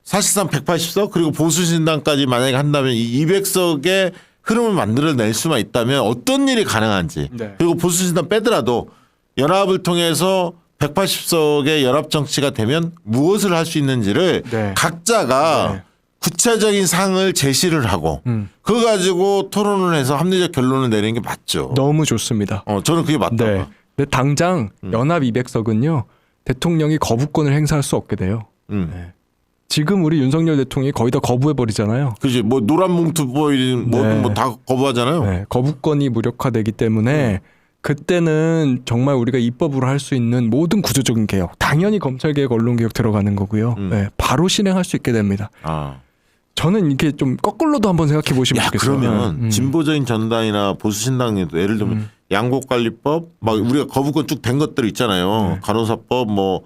사실상 180석 그리고 보수신당까지 만약에 한다면 이 200석의 흐름을 만들어낼 수만 있다면 어떤 일이 가능한지 그리고 보수신당 빼더라도 연합을 통해서 180석의 연합 정치가 되면 무엇을 할 수 있는지를 각자가 구체적인 상을 제시를 하고 그거 가지고 토론을 해서 합리적 결론을 내리는 게 맞죠. 너무 좋습니다. 저는 그게 맞다고. 네. 근데 당장 연합 200석은요 대통령이 거부권을 행사할 수 없게 돼요. 네. 지금 우리 윤석열 대통령이 거의 다 거부해버리잖아요. 그지 뭐 노란 봉투 보이든 뭐든 네. 뭐 다 거부하잖아요. 네, 거부권이 무력화되기 때문에 그때는 정말 우리가 입법으로 할 수 있는 모든 구조적인 개혁, 당연히 검찰개혁, 언론개혁 들어가는 거고요. 네, 바로 실행할 수 있게 됩니다. 아. 저는 이게 좀 거꾸로도 한번 생각해 보시면 야 좋겠어요. 그러면 진보적인 전당이나 보수신당에도 예를 들면 양곡관리법 막 우리가 거부권 쭉 된 것들 있잖아요. 간호사법 뭐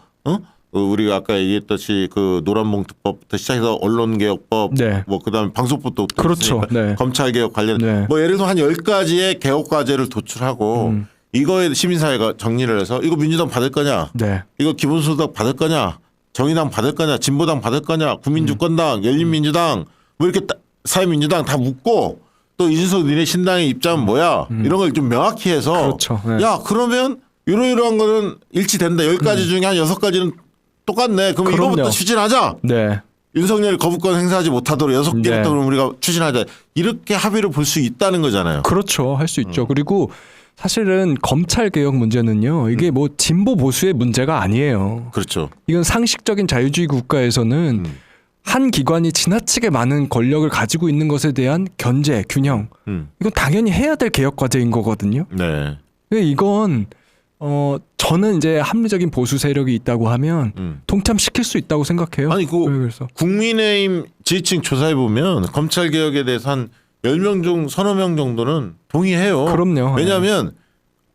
우리가 아까 얘기했듯이 그 노란봉투법부터 시작해서 언론개혁법 네. 뭐 그다음에 방송법도 그렇죠. 네. 검찰개혁 관련 네. 뭐 예를 들면 한 10가지의 개혁 과제를 도출하고 이거에 시민사회가 정리를 해서 이거 민주당 받을 거냐 네. 이거 기본소득 받을 거냐 정의당 받을 거냐 진보당 받을 거냐 국민주권당 열린민주당 뭐 이렇게 사회민주당 다 묻고 또 이준석 니네 신당의 입장은 뭐야 이런 걸 좀 명확히 해서 그렇죠. 네. 야 그러면 이러이러한 거는 일치된다 10가지 중에 한 6가지는 똑같네 그럼 그럼요. 이거부터 추진하자 네. 윤석열이 거부권 행사하지 못하도록 6개부터 네. 그럼 우리가 추진하자 이렇게 합의를 볼 수 있다는 거잖아요. 그렇죠. 할 수 있죠. 그리고 사실은 검찰 개혁 문제는요. 이게 뭐 진보 보수의 문제가 아니에요. 그렇죠. 이건 상식적인 자유주의 국가에서는 한 기관이 지나치게 많은 권력을 가지고 있는 것에 대한 견제, 균형. 이건 당연히 해야 될 개혁 과제인 거거든요. 네. 근데 이건 저는 이제 합리적인 보수 세력이 있다고 하면 동참시킬 수 있다고 생각해요. 아니 그 그래서 국민의힘 지지층 조사해 보면 검찰 개혁에 대해서 한 10명 중 서너 명 정도는 동의해요. 그럼요. 왜냐하면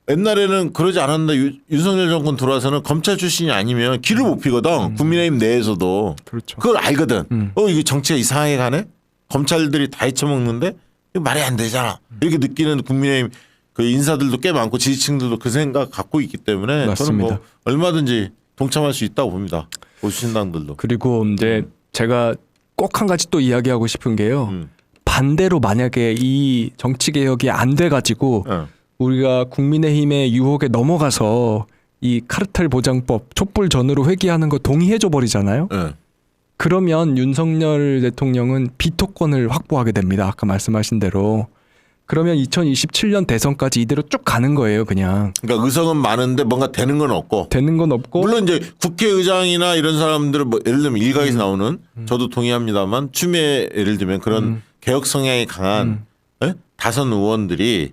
옛날에는 그러지 않았는데 윤석열 정권 들어와서는 검찰 출신이 아니면 길을 못 피거든. 국민의힘 내에서도 그렇죠. 그걸 알거든. 이게 정치가 이상하게 가네. 검찰들이 다 헤쳐먹는데 이거 말이 안 되잖아. 이렇게 느끼는 국민의힘 그 인사들도 꽤 많고 지지층들도 그 생각 갖고 있기 때문에 맞습니다. 저는 뭐 얼마든지 동참할 수 있다고 봅니다. 보수신당들도. 그리고 이제 제가 꼭 한 가지 또 이야기하고 싶은 게요. 반대로 만약에 이 정치 개혁이 안 돼 가지고 우리가 국민의힘의 유혹에 넘어가서 이 카르텔 보장법 촛불 전으로 회귀하는 거 동의해 줘 버리잖아요. 그러면 윤석열 대통령은 비토권을 확보하게 됩니다. 아까 말씀하신 대로. 그러면 2027년 대선까지 이대로 쭉 가는 거예요, 그냥. 그러니까 의석은 많은데 뭔가 되는 건 없고. 되는 건 없고. 물론 이제 국회의장이나 이런 사람들은 뭐 예를 들면 일각에서 나오는 저도 동의합니다만 추미애 예를 들면 그런 개혁 성향이 강한 다선 의원들이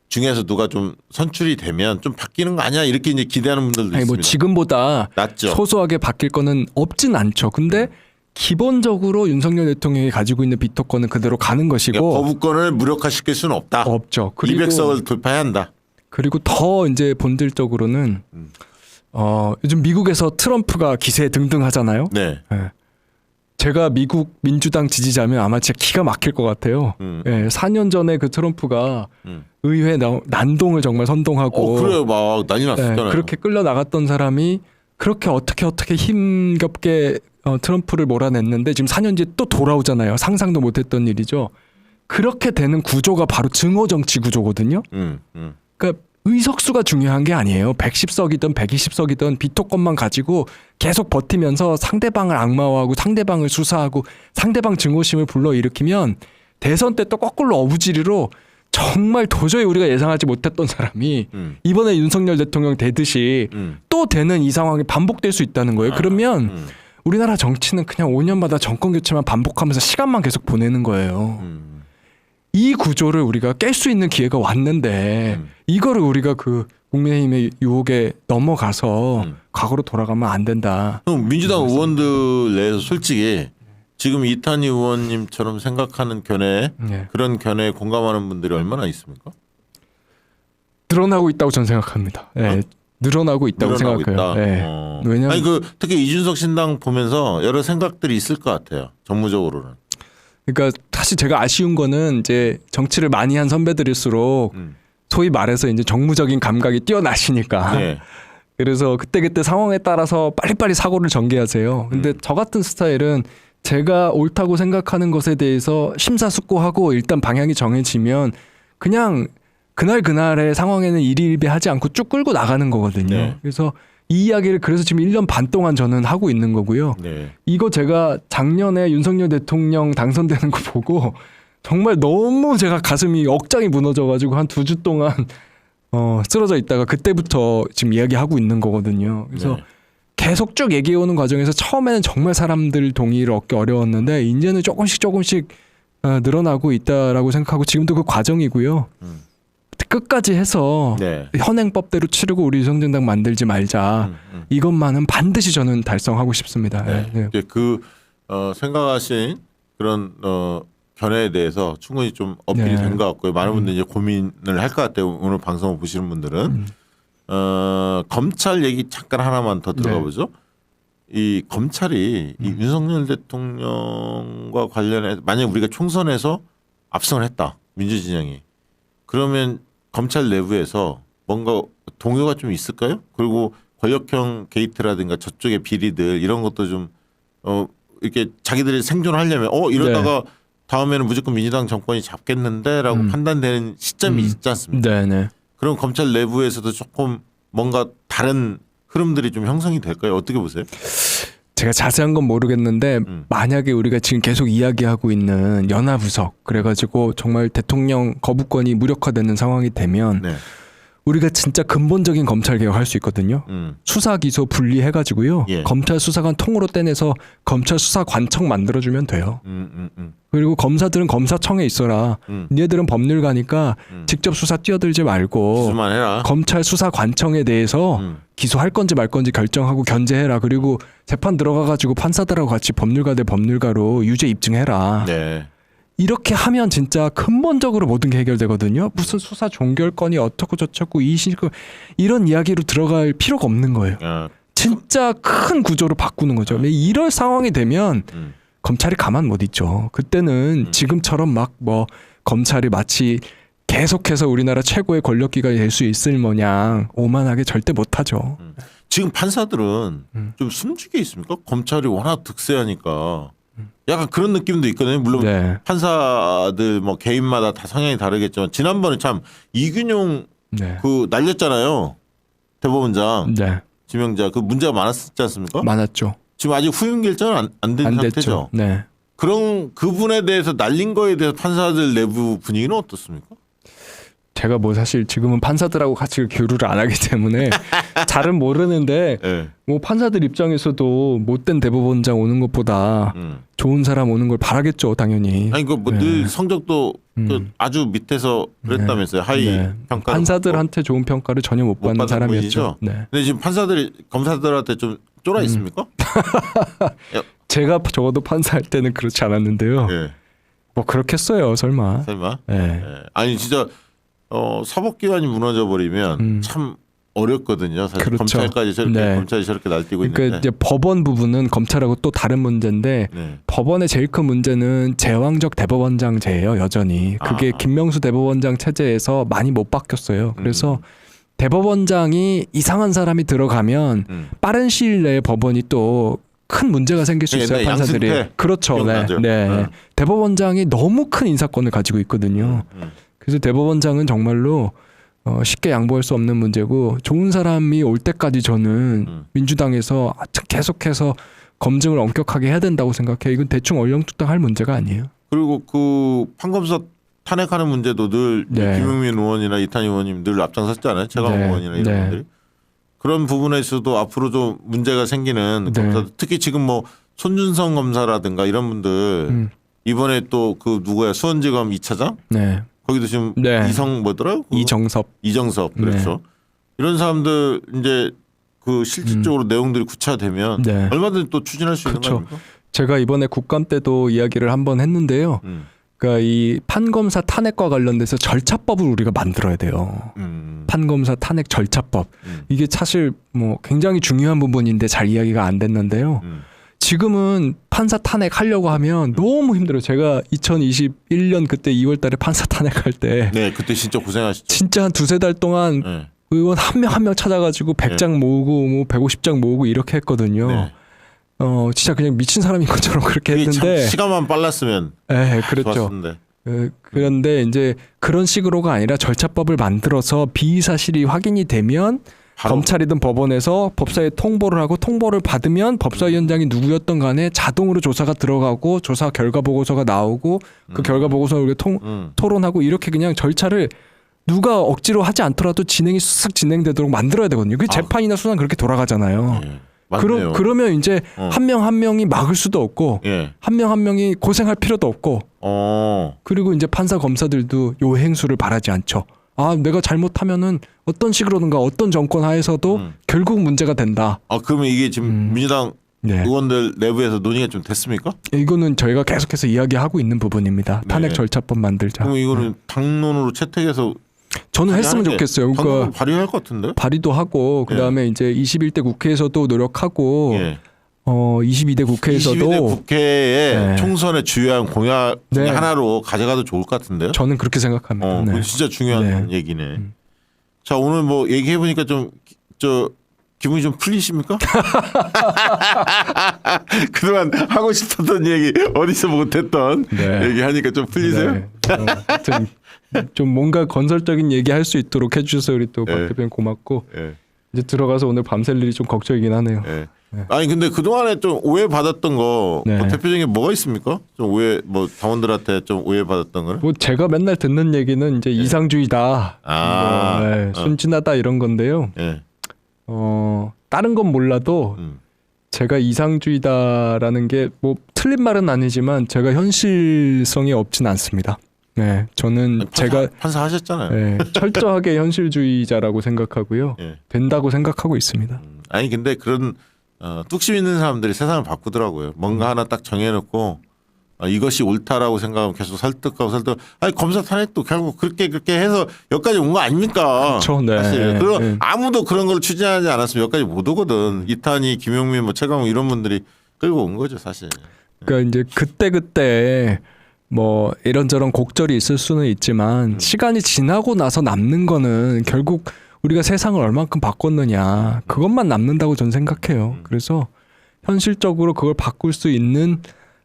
중에서 누가 좀 선출이 되면 좀 바뀌는 거 아니야 이렇게 이제 기대하는 분들도 아니, 있습니다. 뭐 지금보다 낫죠. 소소하게 바뀔 거는 없진 않죠. 근데 기본적으로 윤석열 대통령이 가지고 있는 비토권은 그대로 가는 것이고 그러니까 거부권을 무력화시킬 수는 없다. 없죠. 그리고 200석을 돌파해야 한다. 그리고 더 이제 본질적으로는 요즘 미국에서 트럼프가 기세 등등하잖아요. 네. 제가 미국 민주당 지지자면 아마 진짜 기가 막힐 것 같아요. 4년 전에 그 트럼프가 의회 난동을 정말 선동하고 그래요. 막 난리 났었잖아요. 그렇게 끌려 나갔던 사람이 그렇게 어떻게 힘겹게 트럼프를 몰아냈는데 지금 4년 뒤에 또 돌아오잖아요. 상상도 못했던 일이죠. 그렇게 되는 구조가 바로 증오 정치 구조거든요. 그러니까 의석수가 중요한 게 아니에요. 110석이든 120석이든 비토권만 가지고 계속 버티면서 상대방을 악마화하고 상대방을 수사하고 상대방 증오심을 불러일으키면 대선 때 또 거꾸로 어부지리로 정말 도저히 우리가 예상하지 못했던 사람이 이번에 윤석열 대통령 되듯이 또 되는 이 상황이 반복될 수 있다는 거예요. 그러면 우리나라 정치는 그냥 5년마다 정권 교체만 반복하면서 시간만 계속 보내는 거예요. 이 구조를 우리가 깰 수 있는 기회가 왔는데 이거를 우리가 그 국민의힘의 유혹에 넘어가서 과거로 돌아가면 안 된다. 그럼 민주당 의원들 내에서 솔직히 지금 이탄희 의원님처럼 생각하는 견해 그런 견해에 공감하는 분들이 얼마나 있습니까? 늘어나고 있다고 저는 생각합니다. 늘어나고 있다고 생각해요. 왜냐하면 아니 특히 이준석 신당 보면서 여러 생각들이 있을 것 같아요. 정무적으로는. 그러니까 사실 제가 아쉬운 거는 이제 정치를 많이 한 선배들일수록 소위 말해서 이제 정무적인 감각이 뛰어나시니까. 그래서 그때그때 상황에 따라서 빨리빨리 사고를 전개하세요. 근데 저 같은 스타일은 제가 옳다고 생각하는 것에 대해서 심사숙고하고 일단 방향이 정해지면 그냥 그날의 상황에는 일희일비하지 않고 쭉 끌고 나가는 거거든요. 그래서 이 이야기를 그래서 지금 1년 반 동안 저는 하고 있는 거고요. 이거 제가 작년에 윤석열 대통령 당선되는 거 보고 정말 너무 제가 가슴이 억장이 무너져가지고 한 2주 동안 쓰러져 있다가 그때부터 지금 이야기하고 있는 거거든요. 그래서 계속 쭉 얘기해오는 과정에서 처음에는 정말 사람들 동의를 얻기 어려웠는데 이제는 조금씩 늘어나고 있다라고 생각하고 지금도 그 과정이고요. 끝까지 해서 네. 현행법대로 치르고 우리 위성정당 만들지 말자. 이것만은 반드시 저는 달성하고 싶습니다. 네. 네. 이제 그 생각하신 그런 견해에 대해서 충분히 좀 어필이 네. 된 것 같고요. 많은 분들이 이제 고민을 할 것 같아요. 오늘 방송을 보시는 분들은 검찰 얘기 잠깐 하나만 더 들어가 네. 보죠. 이 검찰이 이 윤석열 대통령과 관련해 만약 우리가 총선에서 압승을 했다 민주진영이 그러면 검찰 내부에서 뭔가 동요가 좀 있을까요? 그리고 권력형 게이트라든가 저쪽의 비리들 이런 것도 좀 이렇게 자기들이 생존하려면 이러다가 다음에는 무조건 민주당 정권이 잡겠는데라고 판단되는 시점이 있지 않습니까? 네네. 그럼 검찰 내부에서도 조금 뭔가 다른 흐름들이 좀 형성이 될까요? 어떻게 보세요? 제가 자세한 건 모르겠는데 만약에 우리가 지금 계속 이야기하고 있는 연합의석 그래가지고 정말 대통령 거부권이 무력화되는 상황이 되면 네. 우리가 진짜 근본적인 검찰 개혁할 수 있거든요. 수사 기소 분리해가지고요. 예. 검찰 수사관 통으로 떼내서 검찰 수사관청 만들어주면 돼요. 그리고 검사들은 검사청에 있어라. 얘들은 법률가니까 직접 수사 뛰어들지 말고 기수만 해라. 검찰 수사관청에 대해서 기소할 건지 말 건지 결정하고 견제해라. 그리고 재판 들어가가지고 판사들하고 같이 법률가 대 법률가로 유죄 입증해라. 네. 이렇게 하면 진짜 근본적으로 모든 게 해결되거든요. 무슨 수사 종결권이 어떻고 저쩌고 이런 이야기로 들어갈 필요가 없는 거예요. 진짜 큰 구조로 바꾸는 거죠. 이럴 상황이 되면 검찰이 가만 못 있죠. 그때는 지금처럼 막 뭐 검찰이 마치 계속해서 우리나라 최고의 권력기관이 될 수 있을 모양 오만하게 절대 못하죠. 지금 판사들은 좀 숨죽여 있습니까? 검찰이 워낙 득세하니까 약간 그런 느낌도 있거든요. 물론 네. 판사들 뭐 개인마다 다 성향이 다르겠지만 지난번에 참 이균용 네. 그 날렸잖아요. 대법원장 네. 지명자 그 문제가 많았지 않습니까? 많았죠. 지금 아직 후임 결정은 안 된 안 상태죠. 됐죠. 네. 그런 그분에 대해서 날린 거에 대해서 판사들 내부 분위기는 어떻습니까? 제가 뭐 사실 지금은 판사들하고 같이 교류를 안 하기 때문에 잘은 모르는데 네. 뭐 판사들 입장에서도 못된 대법원장 오는 것보다 좋은 사람 오는 걸 바라겠죠, 당연히. 아니 그 뭐 늘 성적도 그 아주 밑에서 그랬다면서요. 하위 네. 평가. 판사들한테 좋은 평가를 전혀 못 받는 받은 사람이었죠. 분이죠? 네. 근데 지금 판사들이 검사들한테 좀 쫄아 있습니까? 제가 적어도 판사할 때는 그렇지 않았는데요. 예. 뭐 그렇겠어요, 설마. 설마? 네. 예. 아니 진짜 사법기관이 무너져 버리면 참 어렵거든요. 사실 그렇죠. 검찰까지 저렇게 네. 검찰이 저렇게 날뛰고 그러니까 있는데. 이제 법원 부분은 검찰하고 또 다른 문제인데 네. 법원의 제일 큰 문제는 제왕적 대법원장제예요, 여전히. 그게 김명수 대법원장 체제에서 많이 못 바뀌었어요. 그래서 대법원장이 이상한 사람이 들어가면 빠른 시일 내에 법원이 또 큰 문제가 생길 수 있어요, 옛날에 판사들이. 양승태 그렇죠. 네. 기억나죠? 네. 대법원장이 너무 큰 인사권을 가지고 있거든요. 그래서 대법원장은 정말로 쉽게 양보할 수 없는 문제고 좋은 사람이 올 때까지 저는 민주당에서 계속해서 검증을 엄격하게 해야 된다고 생각해요. 이건 대충 얼렁뚱땅 할 문제가 아니에요. 그리고 그 판검사 탄핵하는 문제도 늘 네. 김용민 의원이나 이탄희 의원님 늘 앞장섰잖아요. 최강 네. 의원이나 이런 네. 분들이. 그런 부분에서도 앞으로 좀 문제가 생기는 네. 검사들 특히 지금 뭐 손준성 검사라든가 이런 분들 이번에 또 그 누구야 수원지검 2차장 네. 거기도 지금 네. 이성 뭐더라? 이정섭 그렇죠. 네. 이런 사람들 이제 그 실질적으로 내용들이 구체화되면 네. 얼마든지 또 추진할 수 있는 거 그렇죠. 아닙니까? 제가 이번에 국감 때도 이야기를 한번 했는데요. 그러니까 이 판검사 탄핵과 관련돼서 절차법을 우리가 만들어야 돼요. 판검사 탄핵 절차법. 이게 사실 뭐 굉장히 중요한 부분인데 잘 이야기가 안 됐는데요. 지금은 판사 탄핵하려고 하면 너무 힘들어요. 제가 2021년 그때 2월 달에 판사 탄핵할 때 네, 그때 진짜 고생하셨죠. 진짜 한 두세 달 동안 네. 의원 한 명 한 명 찾아가지고 100장 모으고 뭐 150장 모으고 이렇게 했거든요. 네. 진짜 그냥 미친 사람인 것처럼 그렇게 그게 참 했는데 시간만 빨랐으면 네, 그랬죠. 좋았는데. 그런데 이제 그런 식으로가 아니라 절차법을 만들어서 비사실이 확인이 되면 바로. 검찰이든 법원에서 법사위에 통보를 하고 통보를 받으면 법사위원장이 누구였던 간에 자동으로 조사가 들어가고 조사 결과 보고서가 나오고 그 결과 보고서를 우리가 토론하고 이렇게 그냥 절차를 누가 억지로 하지 않더라도 진행이 쓱 진행되도록 만들어야 되거든요. 그게 재판이나 수사는 그렇게 돌아가잖아요. 맞네요. 그러면 이제 한 명 한 명이 막을 수도 없고 예. 한 명 한 명이 고생할 필요도 없고 그리고 이제 판사 검사들도 요행수를 바라지 않죠. 아, 내가 잘못하면은 어떤 식으로든가 어떤 정권 하에서도 결국 문제가 된다. 아, 그러면 이게 지금 민주당 네. 의원들 내부에서 논의가 좀 됐습니까? 이거는 저희가 계속해서 이야기하고 있는 부분입니다. 탄핵 네. 절차법 만들자. 그럼 이거는 당론으로 채택해서 저는 했으면 좋겠어요. 당론으로 그러니까 발의할 것 같은데? 발의도 하고 그다음에 이제 21대 국회에서도 노력하고 예. 22대 국회에서도 22대 국회의 네. 총선의 주요한 공약 중에 네. 하나로 가져가도 좋을 것 같은데요? 저는 그렇게 생각합니다. 그건 네. 진짜 중요한 네. 얘기네. 자, 오늘 뭐 얘기해 보니까 좀 기분이 좀 풀리십니까? 그동안 하고 싶었던 얘기 어디서 못했던 네. 얘기 하니까 좀 풀리세요? 네. 하여튼 좀 뭔가 건설적인 얘기 할 수 있도록 해주셔서 우리 또 박 네. 대표님 고맙고 예. 이제 들어가서 오늘 밤샐 일이 좀 걱정이긴 하네요. 예. 아니 근데 그 동안에 좀 오해 받았던 거 네. 뭐 대표적인 게 뭐가 있습니까? 좀 오해 뭐 당원들한테 좀 오해 받았던 거는? 뭐 제가 맨날 듣는 얘기는 이제 이상주의다, 아. 뭐, 네, 순진하다 이런 건데요. 예. 다른 건 몰라도 음. 제가 이상주의다라는 게 뭐 틀린 말은 아니지만 제가 현실성이 없진 않습니다. 네, 저는 제가 판사 하셨잖아요. 네, 철저하게 현실주의자라고 생각하고요. 예. 된다고 생각하고 있습니다. 아니 근데 그런 뚝심 있는 사람들이 세상을 바꾸더라고요. 뭔가 하나 딱 정해놓고 이것이 옳다라고 생각하면 계속 설득하고 아니 검사 탄핵도 결국 그렇게 해서 여기까지 온 거 아닙니까? 그렇죠. 네. 사실 그리고 네. 아무도 그런 걸 추진하지 않았으면 여기까지 못 오거든. 이탄희, 김용민, 뭐 최강욱 이런 분들이 끌고 온 거죠 사실. 그러니까 이제 그때 뭐 이런저런 곡절이 있을 수는 있지만 시간이 지나고 나서 남는 거는 결국 우리가 세상을 얼만큼 바꿨느냐 그것만 남는다고 저는 생각해요. 그래서 현실적으로 그걸 바꿀 수 있는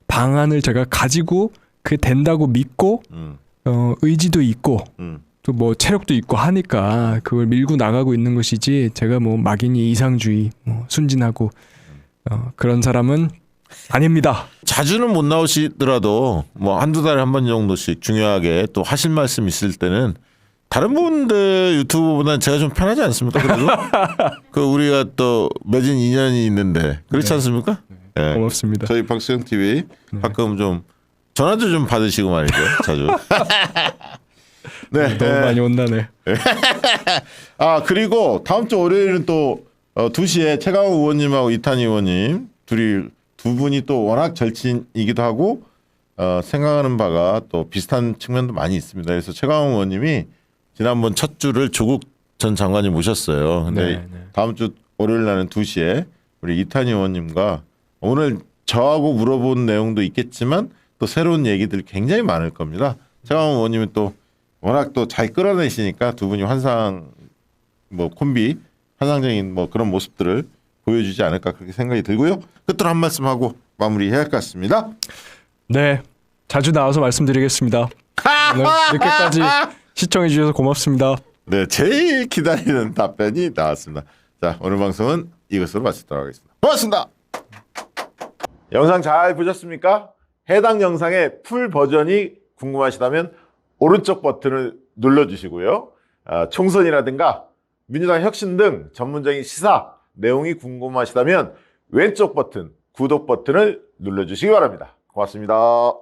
방안을 제가 가지고 그게 된다고 믿고 의지도 있고 또 뭐 체력도 있고 하니까 그걸 밀고 나가고 있는 것이지 제가 뭐 막연히 이상주의 뭐 순진하고 그런 사람은 아닙니다. 자주는 못 나오시더라도 뭐 한두 달에 한 번 정도씩 중요하게 또 하실 말씀 있을 때는 다른 분들 유튜브보다는 제가 좀 편하지 않습니까? 그래도 그 우리가 또 맺은 인연이 있는데 그렇지 않습니까? 네. 고맙습니다. 저희 박수영 TV 가끔 좀 전화도 좀 받으시고 말이죠. 자주. 네. 너무 많이 온다네. 아 그리고 다음 주 월요일은 또 2시에 최강욱 의원님하고 이탄희 의원님 두 분이 또 워낙 절친이기도 하고 생각하는 바가 또 비슷한 측면도 많이 있습니다. 그래서 최강욱 의원님이 지난번 첫 주를 조국 전 장관이 모셨어요. 근데 네. 다음 주 월요일 날은 2시에 우리 이탄희 의원님과 오늘 저하고 물어본 내용도 있겠지만 또 새로운 얘기들이 굉장히 많을 겁니다. 최강욱 의원님은 또 워낙 또 잘 끌어내시니까 두 분이 콤비 환상적인 뭐 그런 모습들을 보여주지 않을까 그렇게 생각이 들고요. 끝으로 한 말씀 하고 마무리해야 할 것 같습니다. 네, 자주 나와서 말씀드리겠습니다. 오늘 늦게까지 시청해 주셔서 고맙습니다. 네, 제일 기다리는 답변이 나왔습니다. 자, 오늘 방송은 이것으로 마치도록 하겠습니다. 고맙습니다. 영상 잘 보셨습니까? 해당 영상의 풀 버전이 궁금하시다면 오른쪽 버튼을 눌러주시고요. 총선이라든가 민주당 혁신 등 전문적인 시사 내용이 궁금하시다면 왼쪽 버튼, 구독 버튼을 눌러주시기 바랍니다. 고맙습니다.